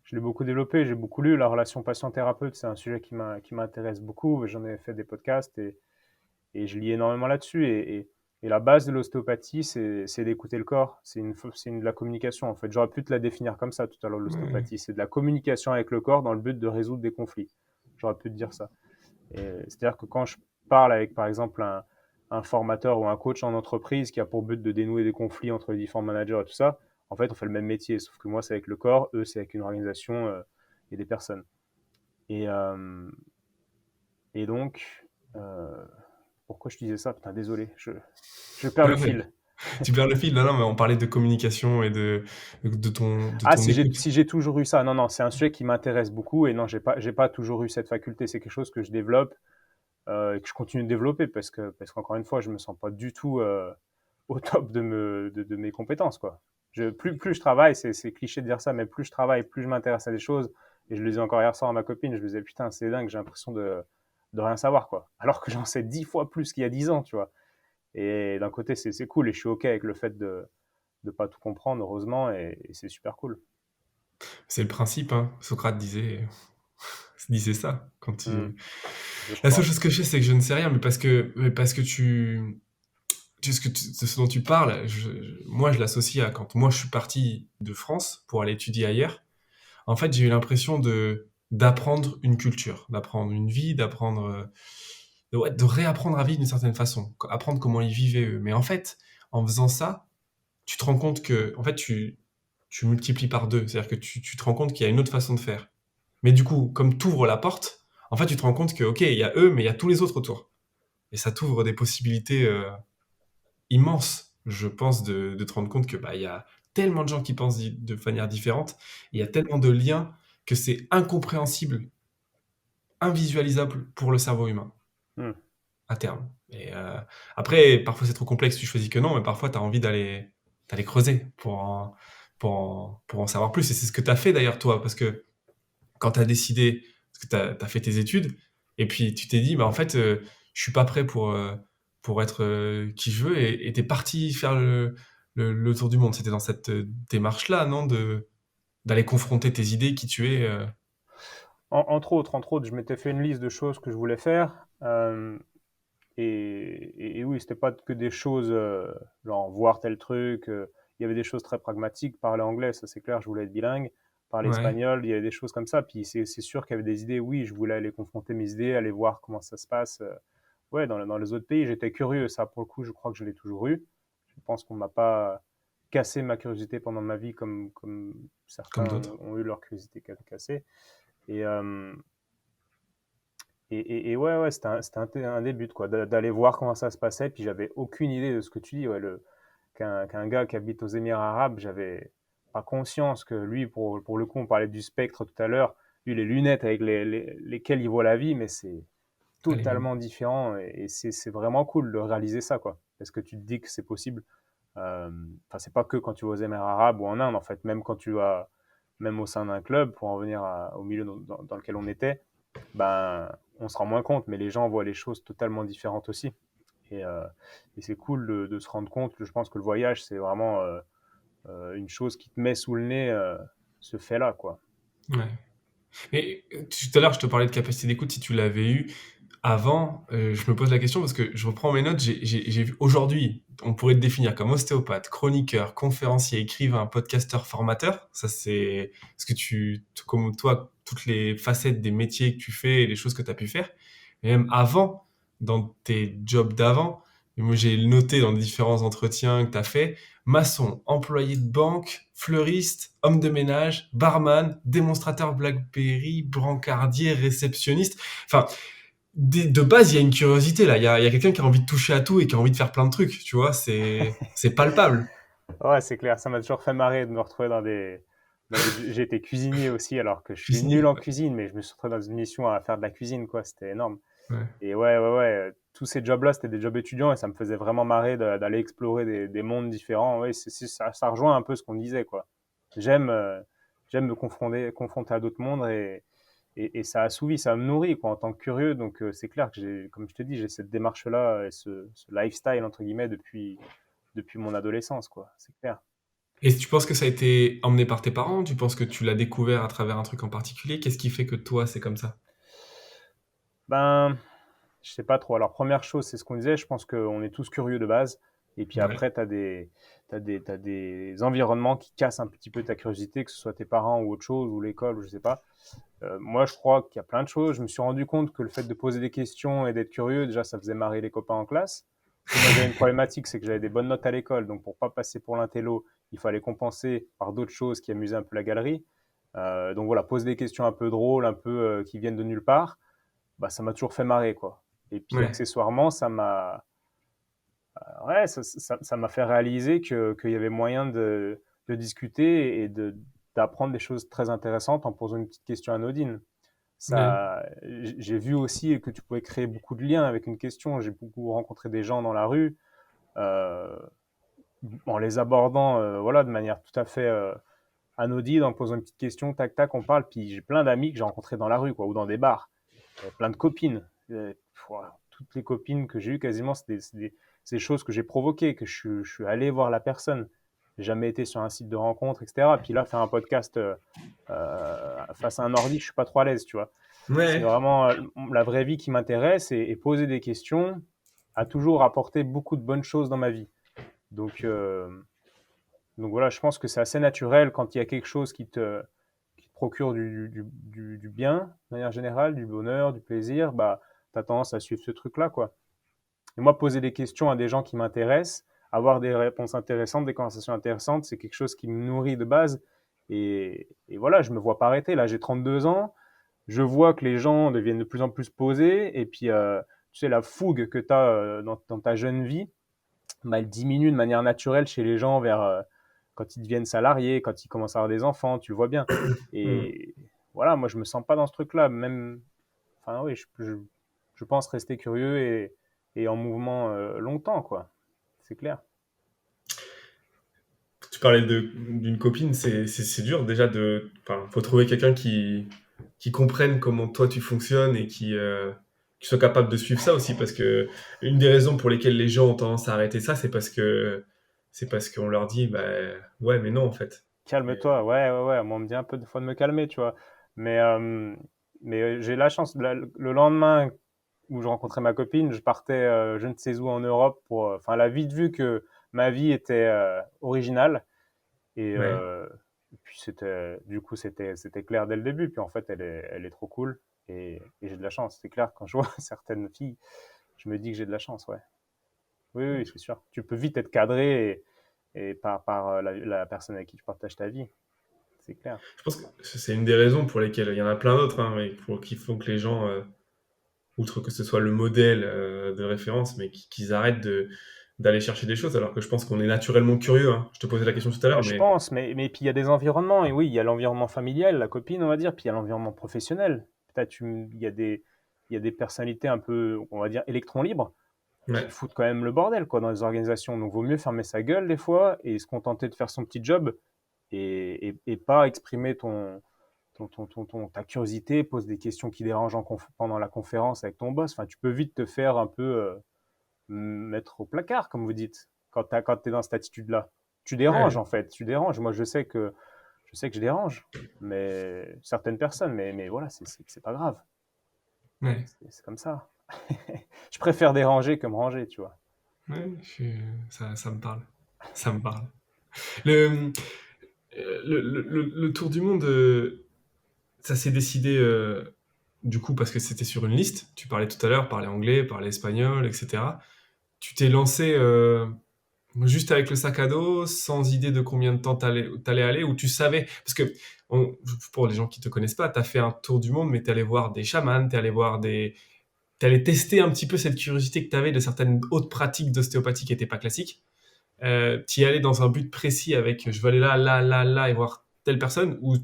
Je l'ai beaucoup développé. J'ai beaucoup lu. La relation patient-thérapeute, c'est un sujet qui m'intéresse beaucoup. J'en ai fait des podcasts et je lis énormément là-dessus. Et la base de l'ostéopathie, c'est d'écouter le corps. De la communication, en fait. J'aurais pu te la définir comme ça tout à l'heure, Ouais. l'ostéopathie. C'est de la communication avec le corps dans le but de résoudre des conflits. J'aurais pu te dire ça. C'est-à-dire que quand je parle avec, par exemple, un formateur ou un coach en entreprise qui a pour but de dénouer des conflits entre les différents managers et tout ça, en fait, on fait le même métier, sauf que moi, c'est avec le corps, eux, c'est avec une organisation et des personnes. Et, euh, et donc, euh, pourquoi je disais ça? Putain, désolé, je perds le Non, mais fil. tu perds le fil, non, non, mais on parlait de communication et de Ah, ton si j'ai écoute. si j'ai toujours eu ça, non, non, c'est un sujet qui m'intéresse beaucoup et non, j'ai pas toujours eu cette faculté. C'est quelque chose que je développe et que je continue de développer parce qu'encore une fois, je me sens pas du tout au top de mes compétences, quoi. Plus je travaille, c'est cliché de dire ça, mais plus je travaille, plus je m'intéresse à des choses. Et je le disais encore hier soir à ma copine, je lui disais, putain, c'est dingue, j'ai l'impression de rien savoir, quoi. Alors que j'en sais 10 fois plus qu'il y a 10 ans, tu vois. Et d'un côté, c'est cool et je suis OK avec le fait de ne pas tout comprendre, heureusement, et c'est super cool. C'est le principe, hein. Socrate disait ça. Hmm, je La seule crois. chose que je sais, c'est que je ne sais rien, mais parce que ce dont tu parles, moi, je l'associe à quand moi, je suis parti de France pour aller étudier ailleurs. En fait, j'ai eu l'impression d'apprendre une culture, d'apprendre une vie, ouais, de réapprendre à vivre d'une certaine façon, apprendre comment ils vivaient eux. Mais en fait, en faisant ça, tu te rends compte que, en fait, tu multiplies par deux. C'est-à-dire que tu te rends compte qu'il y a une autre façon de faire. Mais du coup, comme tu ouvres la porte, en fait, tu te rends compte que, ok, il y a eux, mais il y a tous les autres autour. Et ça t'ouvre des possibilités immenses, je pense, de te rendre compte que bah, il y a tellement de gens qui pensent de manière différente, et il y a tellement de liens que c'est incompréhensible, invisualisable pour le cerveau humain, Hmm. à terme. Et après, parfois c'est trop complexe, tu choisis que non, mais parfois tu as envie d'aller creuser pour en savoir plus. Et c'est ce que tu as fait d'ailleurs, toi, parce que quand tu as décidé, parce que tu as fait tes études, et puis tu t'es dit, bah, en fait, je suis pas prêt pour être qui je veux, et tu es parti faire le tour du monde. C'était dans cette démarche-là, non, d'aller confronter tes idées, qui tu es. Entre autres, je m'étais fait une liste de choses que je voulais faire. Et oui, c'était pas que des choses, genre voir tel truc. Il y avait des choses très pragmatiques. Parler anglais, ça c'est clair, je voulais être bilingue. Parler Ouais. espagnol, il y avait des choses comme ça. Puis c'est sûr qu'il y avait des idées, oui, je voulais aller confronter mes idées, aller voir comment ça se passe. Ouais, dans les autres pays, j'étais curieux. Ça, pour le coup, je crois que je l'ai toujours eu. Je pense qu'on m'a pas cassé ma curiosité pendant ma vie comme Comme certains d'autres. ont eu leur curiosité cassée. Et, et ouais, ouais, un début, quoi, d'aller voir comment ça se passait. Puis j'avais aucune idée de ce que tu dis, ouais, qu'un gars qui habite aux Émirats arabes, j'avais pas conscience que lui, pour le coup, on parlait du spectre tout à l'heure, lui, les lunettes avec lesquelles il voit la vie, mais c'est Pas les mêmes. totalement différent. Et c'est vraiment cool de réaliser ça, quoi. Parce que tu te dis que c'est possible. Enfin, c'est pas que quand tu vas aux Émirats arabes ou en Inde, en fait, même quand tu vas, même au sein d'un club, pour en venir au milieu dans lequel on était, ben, on se rend moins compte, mais les gens voient les choses totalement différentes aussi. Et, euh, et c'est cool de se rendre compte. Je pense que le voyage, c'est vraiment une chose qui te met sous le nez ce fait-là, quoi. Ouais. Mais tout à l'heure, je te parlais de capacité d'écoute, si tu l'avais eu avant, je me pose la question parce que je reprends mes notes, j'ai vu aujourd'hui, on pourrait te définir comme ostéopathe, chroniqueur, conférencier, écrivain, podcasteur, formateur. Ça, c'est ce que comme toi, toutes les facettes des métiers que tu fais et les choses que tu as pu faire. Et même avant, dans tes jobs d'avant, moi j'ai noté dans les différents entretiens que tu as fait, maçon, employé de banque, fleuriste, homme de ménage, barman, démonstrateur BlackBerry, brancardier, réceptionniste. Enfin, de base, il y a une curiosité là. Il y a quelqu'un qui a envie de toucher à tout et qui a envie de faire plein de trucs. Tu vois, c'est palpable. Ouais, c'est clair. Ça m'a toujours fait marrer de me retrouver j'ai été cuisinier aussi, alors que je suis nul Cuisinier. en cuisine, mais je me suis retrouvé dans une mission à faire de la cuisine, quoi. C'était énorme. Ouais. Et ouais, ouais, ouais. Tous ces jobs-là, c'était des jobs étudiants et ça me faisait vraiment marrer d'aller explorer des mondes différents. Ouais, ça rejoint un peu ce qu'on disait, quoi. J'aime, j'aime me confronter à d'autres mondes et ça assouvit, ça me nourrit, quoi, en tant que curieux. Donc, c'est clair que comme je te dis, j'ai cette démarche-là et ce lifestyle, entre guillemets, depuis mon adolescence, quoi. C'est clair. Et tu penses que ça a été emmené par tes parents? Tu penses que tu l'as découvert à travers un truc en particulier? Qu'est-ce qui fait que toi, c'est comme ça? Ben, je sais pas trop. Alors, première chose, c'est ce qu'on disait. Je pense qu'on est tous curieux de base. Et puis Ouais. après, t'as des environnements qui cassent un petit peu ta curiosité, que ce soit tes parents ou autre chose, ou l'école, ou je sais pas. Moi, je crois qu'il y a plein de choses. Je me suis rendu compte que le fait de poser des questions et d'être curieux, déjà, ça faisait marrer les copains en classe. Parce que moi, j'avais une problématique, c'est que j'avais des bonnes notes à l'école. Donc, pour pas passer pour l'intello, il fallait compenser par d'autres choses qui amusaient un peu la galerie. Donc voilà, poser des questions un peu drôles, un peu qui viennent de nulle part, bah, ça m'a toujours fait marrer, quoi. Et puis, Ouais. accessoirement, ouais, ça m'a fait réaliser qu'il y avait moyen de discuter et d'apprendre des choses très intéressantes en posant une petite question anodine. Ouais. J'ai vu aussi que tu pouvais créer beaucoup de liens avec une question. J'ai beaucoup rencontré des gens dans la rue, euh, en les abordant, voilà, de manière tout à fait anodine, en posant une petite question, tac tac, on parle. Puis j'ai plein d'amis que j'ai rencontrés dans la rue, quoi, ou dans des bars. Plein de copines. Toutes les copines que j'ai eues, quasiment, c'est des choses que j'ai provoquées, que je suis allé voir la personne. J'ai jamais été sur un site de rencontre, etc. Puis là, faire un podcast face à un ordi, je suis pas trop à l'aise, tu vois. C'est Ouais. vraiment la vraie vie qui m'intéresse et poser des questions a toujours apporté beaucoup de bonnes choses dans ma vie. Donc, donc voilà, je pense que c'est assez naturel quand il y a quelque chose qui te procure du bien, de manière générale, du bonheur, du plaisir, bah, tu as tendance à suivre ce truc-là, quoi. Et moi, poser des questions à des gens qui m'intéressent, avoir des réponses intéressantes, des conversations intéressantes, c'est quelque chose qui me nourrit de base. Et voilà, je me vois pas arrêter. Là, j'ai 32 ans. Je vois que les gens deviennent de plus en plus posés. Et puis, tu sais, la fougue que tu as dans ta jeune vie, bah, elle diminue de manière naturelle chez les gens vers quand ils deviennent salariés, quand ils commencent à avoir des enfants, tu le vois bien. Hmm. Et voilà, moi je me sens pas dans ce truc-là, même, enfin oui, je pense rester curieux et en mouvement longtemps, quoi. C'est clair. Tu parlais d'une copine, c'est dur déjà de. Enfin, faut trouver quelqu'un qui comprenne comment toi tu fonctionnes et qui soit capable de suivre ça aussi parce que une des raisons pour lesquelles les gens ont tendance à arrêter ça, c'est parce qu'on leur dit bah ouais mais non en fait. Et, Calme-toi, ouais, ouais, ouais. Moi, on me dit un peu des fois de me calmer, tu vois. Mais Mais j'ai la chance, le lendemain où je rencontrais ma copine, je partais je ne sais où en Europe pour. Enfin, elle a vite vu que ma vie était originale. Et, Ouais. puis du coup, c'était clair dès le début. Puis en fait, elle est trop cool. Et j'ai de la chance. C'est clair, quand je vois certaines filles, je me dis que j'ai de la chance, ouais. Oui, oui, c'est sûr. Tu peux vite être cadré et par la personne avec qui tu partages ta vie. C'est clair. Je pense que c'est une des raisons pour lesquelles il y en a plein d'autres, hein, mais pour qu'il faut que les gens, outre que ce soit le modèle de référence, mais qu'ils arrêtent d'aller chercher des choses, alors que je pense qu'on est naturellement curieux, hein. Je te posais la question tout à Bah, l'heure, je mais pense, mais puis il y a des environnements. Et oui, il y a l'environnement familial, la copine, on va dire, puis il y a l'environnement professionnel. Peut-être il y a des personnalités un peu, on va dire, électrons libres qui ouais, foutent quand même le bordel quoi, dans les organisations. Donc, vaut mieux fermer sa gueule des fois et se contenter de faire son petit job et pas exprimer ta curiosité, pose des questions qui dérangent pendant la conférence avec ton boss. Enfin, tu peux vite te faire un peu mettre au placard, comme vous dites, quand tu es dans cette attitude-là. Tu déranges, ouais, en fait. Tu déranges. Moi, je sais que je dérange, mais certaines personnes, mais voilà, c'est pas grave. ouais, C'est comme ça. Je préfère déranger que me ranger, tu vois. ouais, ça me parle. Ça me parle. Le, le tour du monde, ça s'est décidé du coup parce que c'était sur une liste. Tu parlais tout à l'heure, parler anglais, parler espagnol, etc. Tu t'es lancé juste avec le sac à dos, sans idée de combien de temps t'allais aller, ou tu savais, parce que pour les gens qui te connaissent pas, t'as fait un tour du monde, mais t'es allé voir des chamans, t'es allé tester un petit peu cette curiosité que t'avais de certaines autres pratiques d'ostéopathie qui n'étaient pas classiques. T'y allais dans un but précis avec je veux aller là, là, là, là et voir telle personne, ou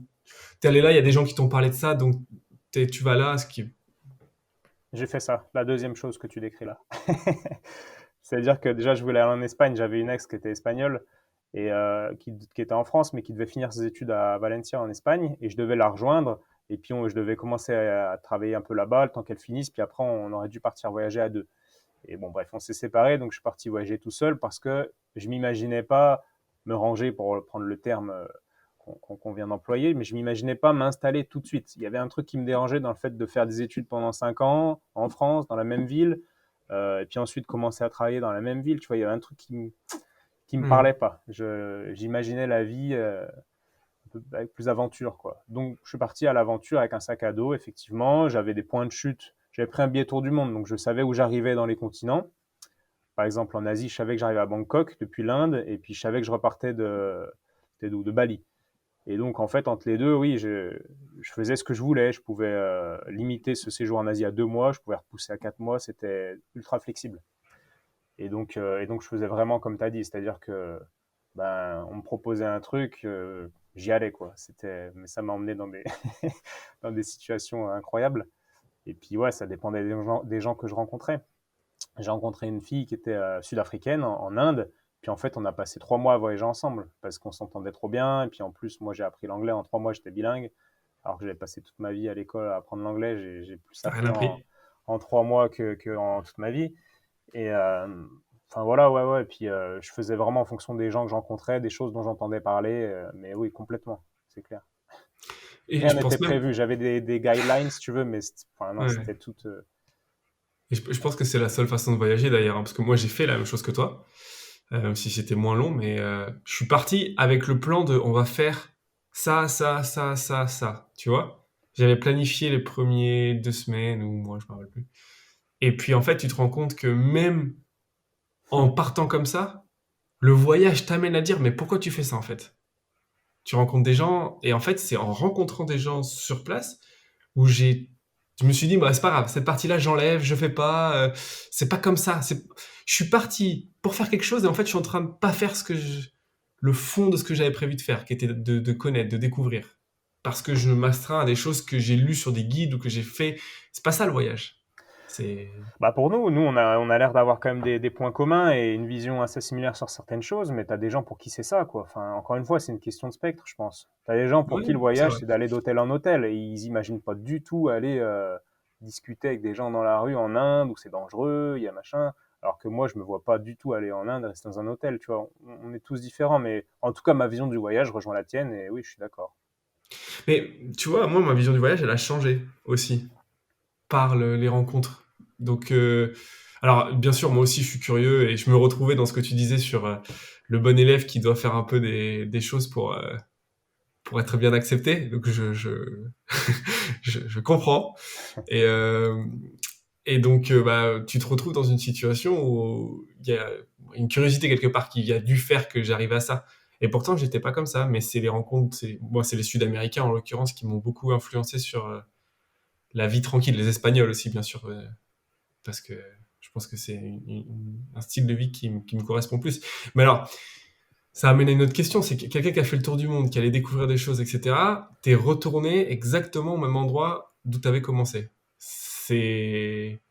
t'es allé là, il y a des gens qui t'ont parlé de ça, donc tu vas là, ce qui. J'ai fait ça, la deuxième chose que tu décris là. C'est-à-dire que déjà, je voulais aller en Espagne. J'avais une ex qui était espagnole et qui était en France, mais qui devait finir ses études à Valencia en Espagne. Et je devais la rejoindre. Et puis, je devais commencer à travailler un peu là-bas le temps qu'elle finisse. Puis après, on aurait dû partir voyager à deux. Et bon, bref, on s'est séparés. Donc, je suis parti voyager tout seul parce que je m'imaginais pas me ranger, pour prendre le terme qu'on vient d'employer, mais je m'imaginais pas m'installer tout de suite. Il y avait un truc qui me dérangeait dans le fait de faire des études pendant 5 ans en France, dans la même ville, et puis ensuite commencer à travailler dans la même ville. Tu vois, il y avait un truc qui me Hmm. parlait pas. J'imaginais la vie avec plus d'aventure, quoi. Donc, je suis parti à l'aventure avec un sac à dos, effectivement. J'avais des points de chute. J'avais pris un billet tour du monde, donc je savais où j'arrivais dans les continents. Par exemple, en Asie, je savais que j'arrivais à Bangkok depuis l'Inde, et puis je savais que je repartais de Bali. Et donc, en fait, entre les deux, oui, je faisais ce que je voulais. Je pouvais limiter ce séjour en Asie à 2 mois, je pouvais repousser à 4 mois, c'était ultra flexible. Et donc, je faisais vraiment comme tu as dit, c'est-à-dire que ben, on me proposait un truc, j'y allais, quoi. Mais ça m'a emmené dans des situations incroyables. Et puis, ouais, ça dépendait des gens que je rencontrais. J'ai rencontré une fille qui était sud-africaine en Inde. Puis en fait, on a passé 3 mois à voyager ensemble parce qu'on s'entendait trop bien. Et puis en plus, moi, j'ai appris l'anglais en 3 mois, j'étais bilingue. Alors que j'avais passé toute ma vie à l'école à apprendre l'anglais, j'ai plus T'as rien appris appris. en 3 mois que en toute ma vie. Et enfin voilà, ouais, ouais. Et puis je faisais vraiment en fonction des gens que je rencontrais, des choses dont j'entendais parler. Mais oui, complètement, c'est clair. Et Rien je n'était pense même. prévu. J'avais des guidelines, si tu veux, mais enfin, non, Ouais. c'était tout. Et je pense que c'est la seule façon de voyager d'ailleurs, hein, parce que moi j'ai fait la même chose que toi, même si c'était moins long, mais je suis parti avec le plan de on va faire ça, ça, ça, ça, ça, tu vois. J'avais planifié les premiers 2 semaines ou moi je me rappelle plus. Et puis en fait tu te rends compte que même en partant comme ça, le voyage t'amène à dire mais pourquoi tu fais ça en fait? Tu rencontres des gens et en fait c'est en rencontrant des gens sur place où je me suis dit bah c'est pas grave, cette partie-là j'enlève, je fais pas, c'est pas comme ça. Je suis parti pour faire quelque chose et en fait je suis en train de pas faire le fond de ce que j'avais prévu de faire, qui était de connaître, de découvrir, parce que je m'astreins à des choses que j'ai lues sur des guides ou que j'ai fait. C'est pas ça le voyage. C'est Bah pour nous, on a l'air d'avoir quand même des points communs et une vision assez similaire sur certaines choses, mais tu as des gens pour qui c'est ça, quoi. Enfin, encore une fois, c'est une question de spectre, je pense. Tu as des gens pour oui, qui le c'est voyage, vrai. c'est d'aller d'hôtel en hôtel et ils imaginent pas du tout aller discuter avec des gens dans la rue en Inde où c'est dangereux, il y a machin. Alors que moi, je me vois pas du tout aller en Inde, rester dans un hôtel, tu vois. On est tous différents, mais en tout cas, ma vision du voyage rejoint la tienne et oui, je suis d'accord. Mais tu vois, moi, ma vision du voyage, elle a changé aussi par les rencontres. Donc, alors, bien sûr, moi aussi, je suis curieux et je me retrouvais dans ce que tu disais sur le bon élève qui doit faire un peu des choses pour être bien accepté. Donc, je comprends. Et, euh, et donc, bah, tu te retrouves dans une situation où il y a une curiosité quelque part qui a dû faire que j'arrive à ça. Et pourtant, j'étais pas comme ça, mais c'est les rencontres, moi, c'est les Sud-Américains en l'occurrence qui m'ont beaucoup influencé sur la vie tranquille, les Espagnols aussi, bien sûr, parce que je pense que c'est un style de vie qui me correspond plus. Mais alors, ça amène à une autre question, c'est que quelqu'un qui a fait le tour du monde, qui allait découvrir des choses, etc., t'es retourné exactement au même endroit d'où t'avais commencé. C'est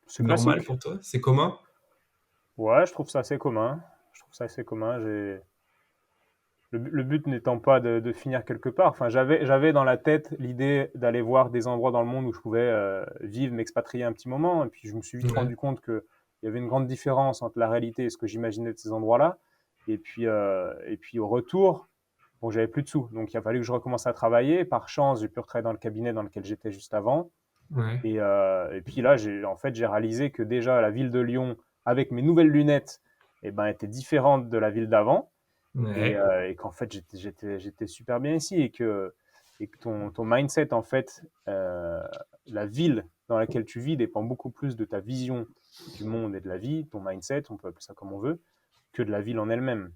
C'est normal classique. pour toi? C'est commun? Ouais, je trouve ça assez commun. Je trouve ça assez commun. Le but n'étant pas de finir quelque part. Enfin, j'avais dans la tête l'idée d'aller voir des endroits dans le monde où je pouvais vivre, m'expatrier un petit moment. Et puis, je me suis vite Ouais, rendu compte qu'il y avait une grande différence entre la réalité et ce que j'imaginais de ces endroits-là. Et puis au retour, bon, j'avais plus de sous. Donc, il a fallu que je recommence à travailler. Par chance, j'ai pu retravailler dans le cabinet dans lequel j'étais juste avant. ouais, Et puis là, j'ai réalisé que déjà la ville de Lyon, avec mes nouvelles lunettes, eh ben, était différente de la ville d'avant ouais, et qu'en fait j'étais super bien ici et que ton mindset en fait, la ville dans laquelle tu vis dépend beaucoup plus de ta vision du monde et de la vie, ton mindset, on peut appeler ça comme on veut, que de la ville en elle-même.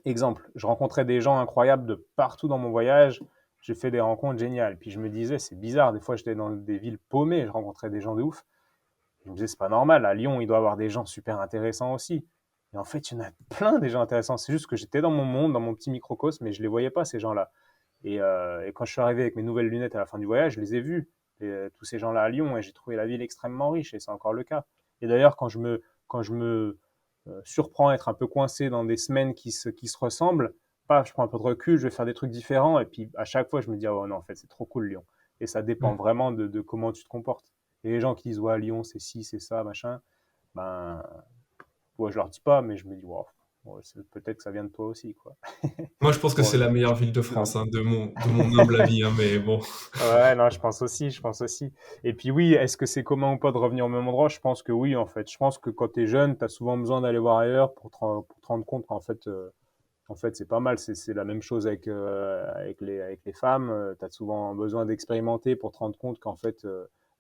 Exemple, je rencontrais des gens incroyables de partout dans mon voyage, j'ai fait des rencontres géniales. Puis je me disais, c'est bizarre, des fois j'étais dans des villes paumées, je rencontrais des gens de ouf. Je me disais, c'est pas normal, à Lyon, il doit y avoir des gens super intéressants aussi. Et en fait, il y en a plein des gens intéressants. C'est juste que j'étais dans mon monde, dans mon petit microcosme, mais je les voyais pas, ces gens-là. Et quand je suis arrivé avec mes nouvelles lunettes à la fin du voyage, je les ai vus, tous ces gens-là à Lyon, et j'ai trouvé la ville extrêmement riche, et c'est encore le cas. Et d'ailleurs, quand je me surprends à être un peu coincé dans des semaines qui se ressemblent, paf, je prends un peu de recul, je vais faire des trucs différents, et puis à chaque fois, je me dis, oh non, en fait, c'est trop cool Lyon. Et ça dépend ouais. vraiment de comment tu te comportes. Et les gens qui disent, ouais, Lyon, c'est ci, c'est ça, machin, ben, ouais, je leur dis pas, mais je me dis, wow, ouais, peut-être que ça vient de toi aussi, quoi. Moi, je pense que Bon, c'est la meilleure ville de non. France, hein, de mon humble avis, hein, mais bon. Ouais, non, je pense aussi, je pense aussi. Et puis oui, est-ce que c'est commun ou pas de revenir au même endroit? Je pense que oui, en fait. Je pense que quand tu es jeune, tu as souvent besoin d'aller voir ailleurs pour te rendre compte qu'en fait, c'est pas mal. C'est la même chose avec les femmes. Tu as souvent besoin d'expérimenter pour te rendre compte qu'en fait,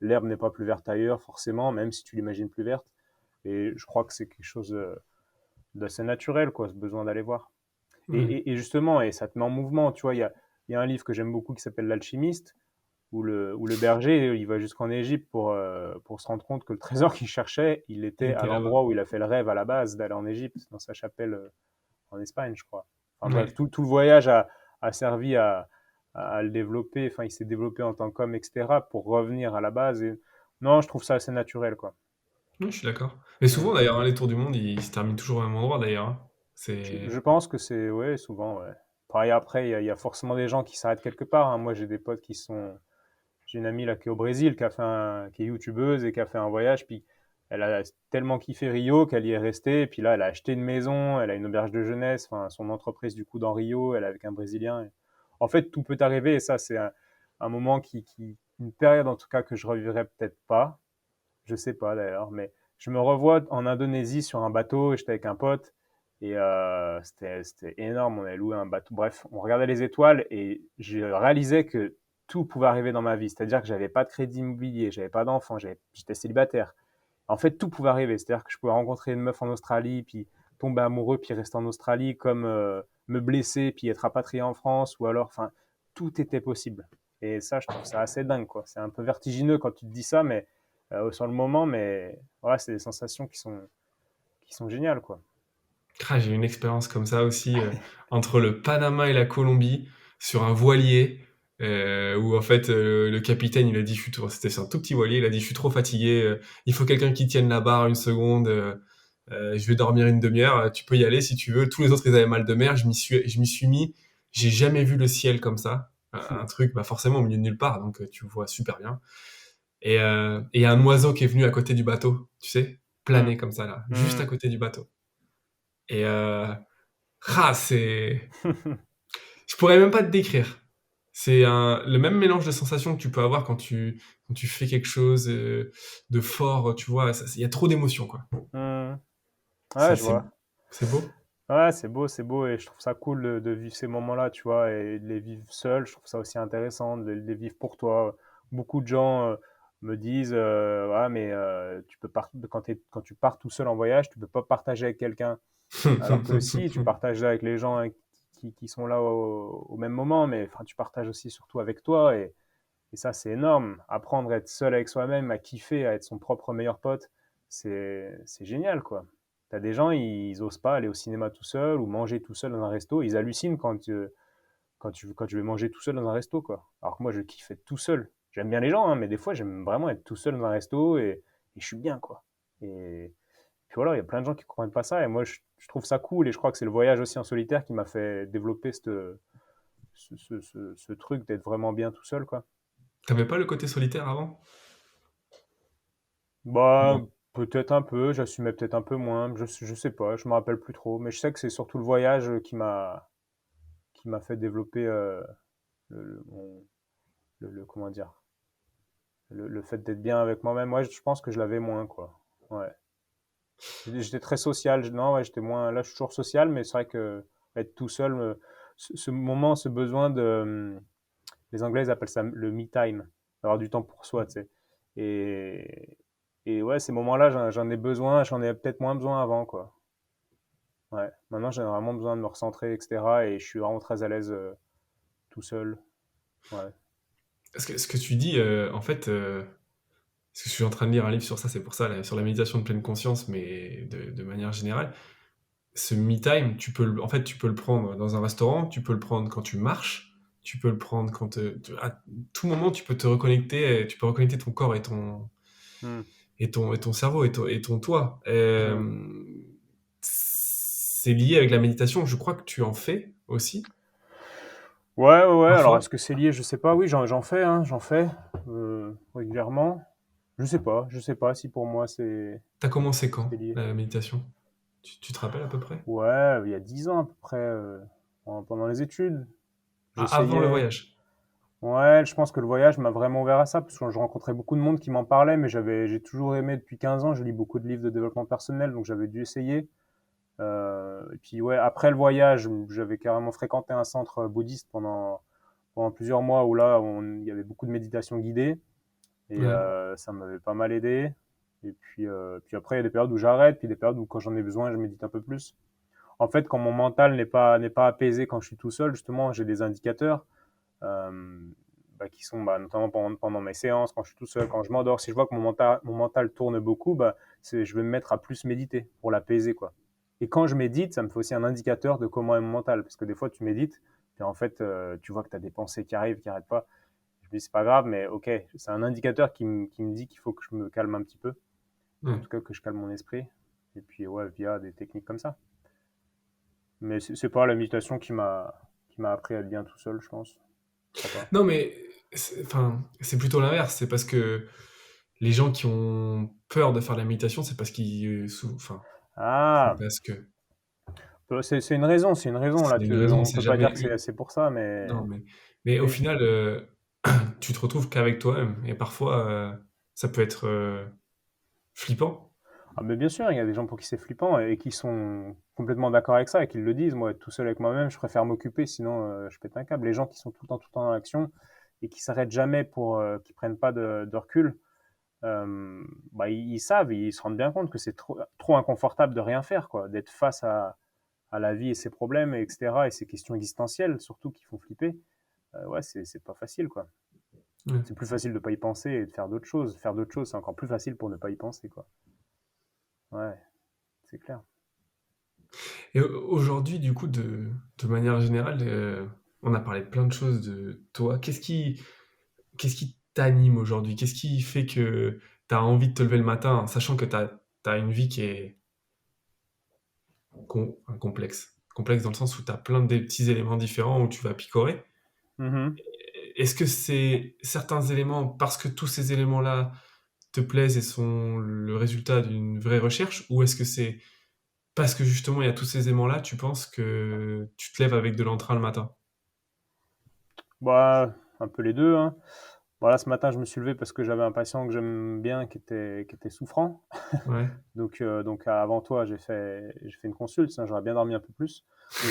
l'herbe n'est pas plus verte ailleurs, forcément, même si tu l'imagines plus verte. Et je crois que c'est quelque chose d'assez naturel, quoi, ce besoin d'aller voir. Ouais. Et justement, et ça te met en mouvement, tu vois, il y a un livre que j'aime beaucoup qui s'appelle L'Alchimiste, où le berger, il va jusqu'en Égypte pour se rendre compte que le trésor qu'il cherchait, il Il était à était là-bas. l'endroit où il a fait le rêve à la base d'aller en Égypte, dans sa chapelle en Espagne, je crois. Enfin bref, Ouais. tout le voyage a servi à le développer, enfin il s'est développé en tant qu'homme, etc., pour revenir à la base. Et non, je trouve ça assez naturel, quoi. Oui, je suis d'accord. Et souvent, Mm. d'ailleurs, hein, les tours du monde, ils se terminent toujours au même endroit, d'ailleurs, hein. Je C'est... pense que c'est, ouais, souvent, ouais. Pareil, après, il y a forcément des gens qui s'arrêtent quelque part, hein. Moi, j'ai des potes qui sont. J'ai une amie là qui est au Brésil, qui est youtubeuse et qui a fait un voyage, puis elle a tellement kiffé Rio qu'elle y est restée, et puis là, elle a acheté une maison, elle a une auberge de jeunesse, enfin, son entreprise du coup dans Rio, elle est avec un Brésilien. En fait, tout peut arriver, et ça, c'est un moment une période en tout cas que je revivrai peut-être pas, je sais pas d'ailleurs, mais je me revois en Indonésie sur un bateau, j'étais avec un pote, et c'était énorme, on avait loué un bateau. Bref, on regardait les étoiles et je réalisais que tout pouvait arriver dans ma vie. C'est-à-dire que j'avais pas de crédit immobilier, j'avais pas d'enfant, j'étais célibataire. En fait, tout pouvait arriver. C'est-à-dire que je pouvais rencontrer une meuf en Australie, puis tomber amoureux, puis rester en Australie, comme me blesser, puis être rapatrié en France, ou alors, enfin, tout était possible. Et ça, je trouve ça assez dingue, quoi. C'est un peu vertigineux quand tu te dis ça, mais sur le moment, mais voilà, c'est des sensations qui sont géniales, quoi. Ah, j'ai eu une expérience comme ça aussi, entre le Panama et la Colombie, sur un voilier, où en fait, le capitaine, il a dit, c'était sur un tout petit voilier, il a dit, je suis trop fatigué, il faut quelqu'un qui tienne la barre une seconde, je vais dormir une demi-heure, tu peux y aller si tu veux. Tous les autres, ils avaient mal de mer, je m'y suis mis, j'ai jamais vu le ciel comme ça. Un truc, bah forcément au milieu de nulle part, donc tu vois super bien. Et il y a un oiseau qui est venu à côté du bateau, tu sais, Mm. planer comme ça là, juste à Mm. côté du bateau. Et ah, c'est Je pourrais même pas te décrire. C'est le même mélange de sensations que tu peux avoir quand tu fais quelque chose de fort, tu vois. Il y a trop d'émotions, quoi. Mmh. Ouais, C'est je c'est vois. c'est beau. Ouais, c'est beau et je trouve ça cool de vivre ces moments-là, tu vois, et de les vivre seul. Je trouve ça aussi intéressant de les vivre pour toi. Beaucoup de gens me disent, ouais, mais tu peux quand tu pars tout seul en voyage, tu peux pas partager avec quelqu'un. Alors que si, tu partages avec les gens qui sont là au même moment, mais enfin, tu partages aussi surtout avec toi et ça, c'est énorme. Apprendre à être seul avec soi-même, à kiffer, à être son propre meilleur pote, c'est génial, quoi. T'as des gens, ils osent pas aller au cinéma tout seul ou manger tout seul dans un resto. Ils hallucinent quand je vais manger tout seul dans un resto, quoi. Alors que moi, je kiffe être tout seul. J'aime bien les gens, hein, mais des fois, j'aime vraiment être tout seul dans un resto et je suis bien, quoi. Et puis voilà, il y a plein de gens qui comprennent pas ça et moi, je trouve ça cool et je crois que c'est le voyage aussi en solitaire qui m'a fait développer ce truc d'être vraiment bien tout seul, quoi. T'avais pas le côté solitaire avant? Bah, Bon, peut-être un peu, j'assumais peut-être un peu moins, je sais pas, je me rappelle plus trop, mais je sais que c'est surtout le voyage qui m'a fait développer comment dire, le fait d'être bien avec moi-même. Ouais, je pense que je l'avais moins, quoi. Ouais. J'étais très social, non, ouais, j'étais moins, là je suis toujours social, mais c'est vrai que être tout seul, ce moment, ce besoin les Anglais ils appellent ça le me time, d'avoir du temps pour soi, tu sais. Et, et ouais, ces moments-là, j'en ai besoin, j'en ai peut-être moins besoin avant, quoi. Ouais. Maintenant, j'ai vraiment besoin de me recentrer, etc. Et je suis vraiment très à l'aise tout seul. Ouais. ce que tu dis, en fait, parce que je suis en train de lire un livre sur ça, c'est pour ça, sur la méditation de pleine conscience, mais de manière générale. Ce me time, en fait, tu peux le prendre dans un restaurant, tu peux le prendre quand tu marches, tu peux le prendre à tout moment, tu peux te reconnecter, tu peux reconnecter ton corps Hmm, et ton cerveau et ton toi. hmm. C'est lié avec la méditation, je crois que tu en fais aussi, Ouais, ouais, ouais. Alors, parfois. est-ce que c'est lié? Je sais pas. Oui, j'en fais, hein, j'en fais régulièrement. Je sais pas si pour moi T'as commencé c'est quand, lié. la méditation? Tu te rappelles à peu près? Ouais, il y a 10 ans à peu près, pendant les études. Ah, avant le J'essayais. voyage. Ouais, je pense que le voyage m'a vraiment ouvert à ça, parce que je rencontrais beaucoup de monde qui m'en parlait, mais j'ai toujours aimé depuis 15 ans. Je lis beaucoup de livres de développement personnel, donc j'avais dû essayer. Et puis ouais, après le voyage, j'avais carrément fréquenté un centre bouddhiste pendant plusieurs mois où là, il y avait beaucoup de méditation guidée et Ouais. ça m'avait pas mal aidé. Et puis après, il y a des périodes où j'arrête, puis des périodes où quand j'en ai besoin, je médite un peu plus. En fait, quand mon mental n'est pas apaisé quand je suis tout seul, justement, j'ai des indicateurs euh, qui sont notamment pendant mes séances, quand je suis tout seul, quand je m'endors. Si je vois que mon mental tourne beaucoup, je vais me mettre à plus méditer pour l'apaiser, quoi. Et quand je médite, ça me fait aussi un indicateur de comment est mon mental. Parce que des fois, tu médites, et en fait, tu vois que tu as des pensées qui arrivent, qui n'arrêtent pas. Je me dis, c'est pas grave, mais ok, c'est un indicateur qui me dit qu'il faut que je me calme un petit peu. En Ouais. tout cas, que je calme mon esprit. Et puis, ouais, via des techniques comme ça. Mais c'est pas la méditation qui m'a appris à être bien tout seul, je pense. Je crois pas. Non, mais enfin, c'est plutôt l'inverse. C'est parce que les gens qui ont peur de faire de la méditation, c'est parce enfin, c'est Ah, parce que c'est une raison, c'est une raison. Là, c'est une raison, on c'est peut pas jamais dire que une. c'est pour ça, Non, mais au oui. final, tu te retrouves qu'avec toi-même. Et parfois, ça peut être flippant. Ah, mais bien sûr, il y a des gens pour qui c'est flippant et qui sont complètement d'accord avec ça et qui le disent. Moi, être tout seul avec moi-même, je préfère m'occuper, sinon je pète un câble. Les gens qui sont tout le temps dans l'action et qui s'arrêtent jamais qui prennent pas de recul, ils savent, ils se rendent bien compte que c'est trop inconfortable de rien faire, quoi, d'être face à la vie et ses problèmes, etc., et ses questions existentielles, surtout qui font flipper. Ouais, c'est pas facile, quoi. Ouais. C'est plus facile de pas y penser et de faire d'autres choses. Faire d'autres choses, c'est encore plus facile pour ne pas y penser, quoi. Ouais, c'est clair. Et aujourd'hui, du coup, de manière générale, on a parlé de plein de choses de toi. Qu'est-ce qui t'anime aujourd'hui? Qu'est-ce qui fait que tu as envie de te lever le matin, sachant que tu as une vie qui est complexe? Complexe dans le sens où tu as plein de petits éléments différents où tu vas picorer. Mhm. Est-ce que c'est certains éléments, parce que tous ces éléments-là te plaisent et sont le résultat d'une vraie recherche, ou est-ce que c'est parce que justement il y a tous ces éléments-là, tu penses que tu te lèves avec de l'entrain le matin? Bah, un peu les deux, hein. Voilà, ce matin, je me suis levé parce que j'avais un patient que j'aime bien qui était souffrant. Ouais. Donc avant toi, j'ai fait une consulte, sinon j'aurais bien dormi un peu plus.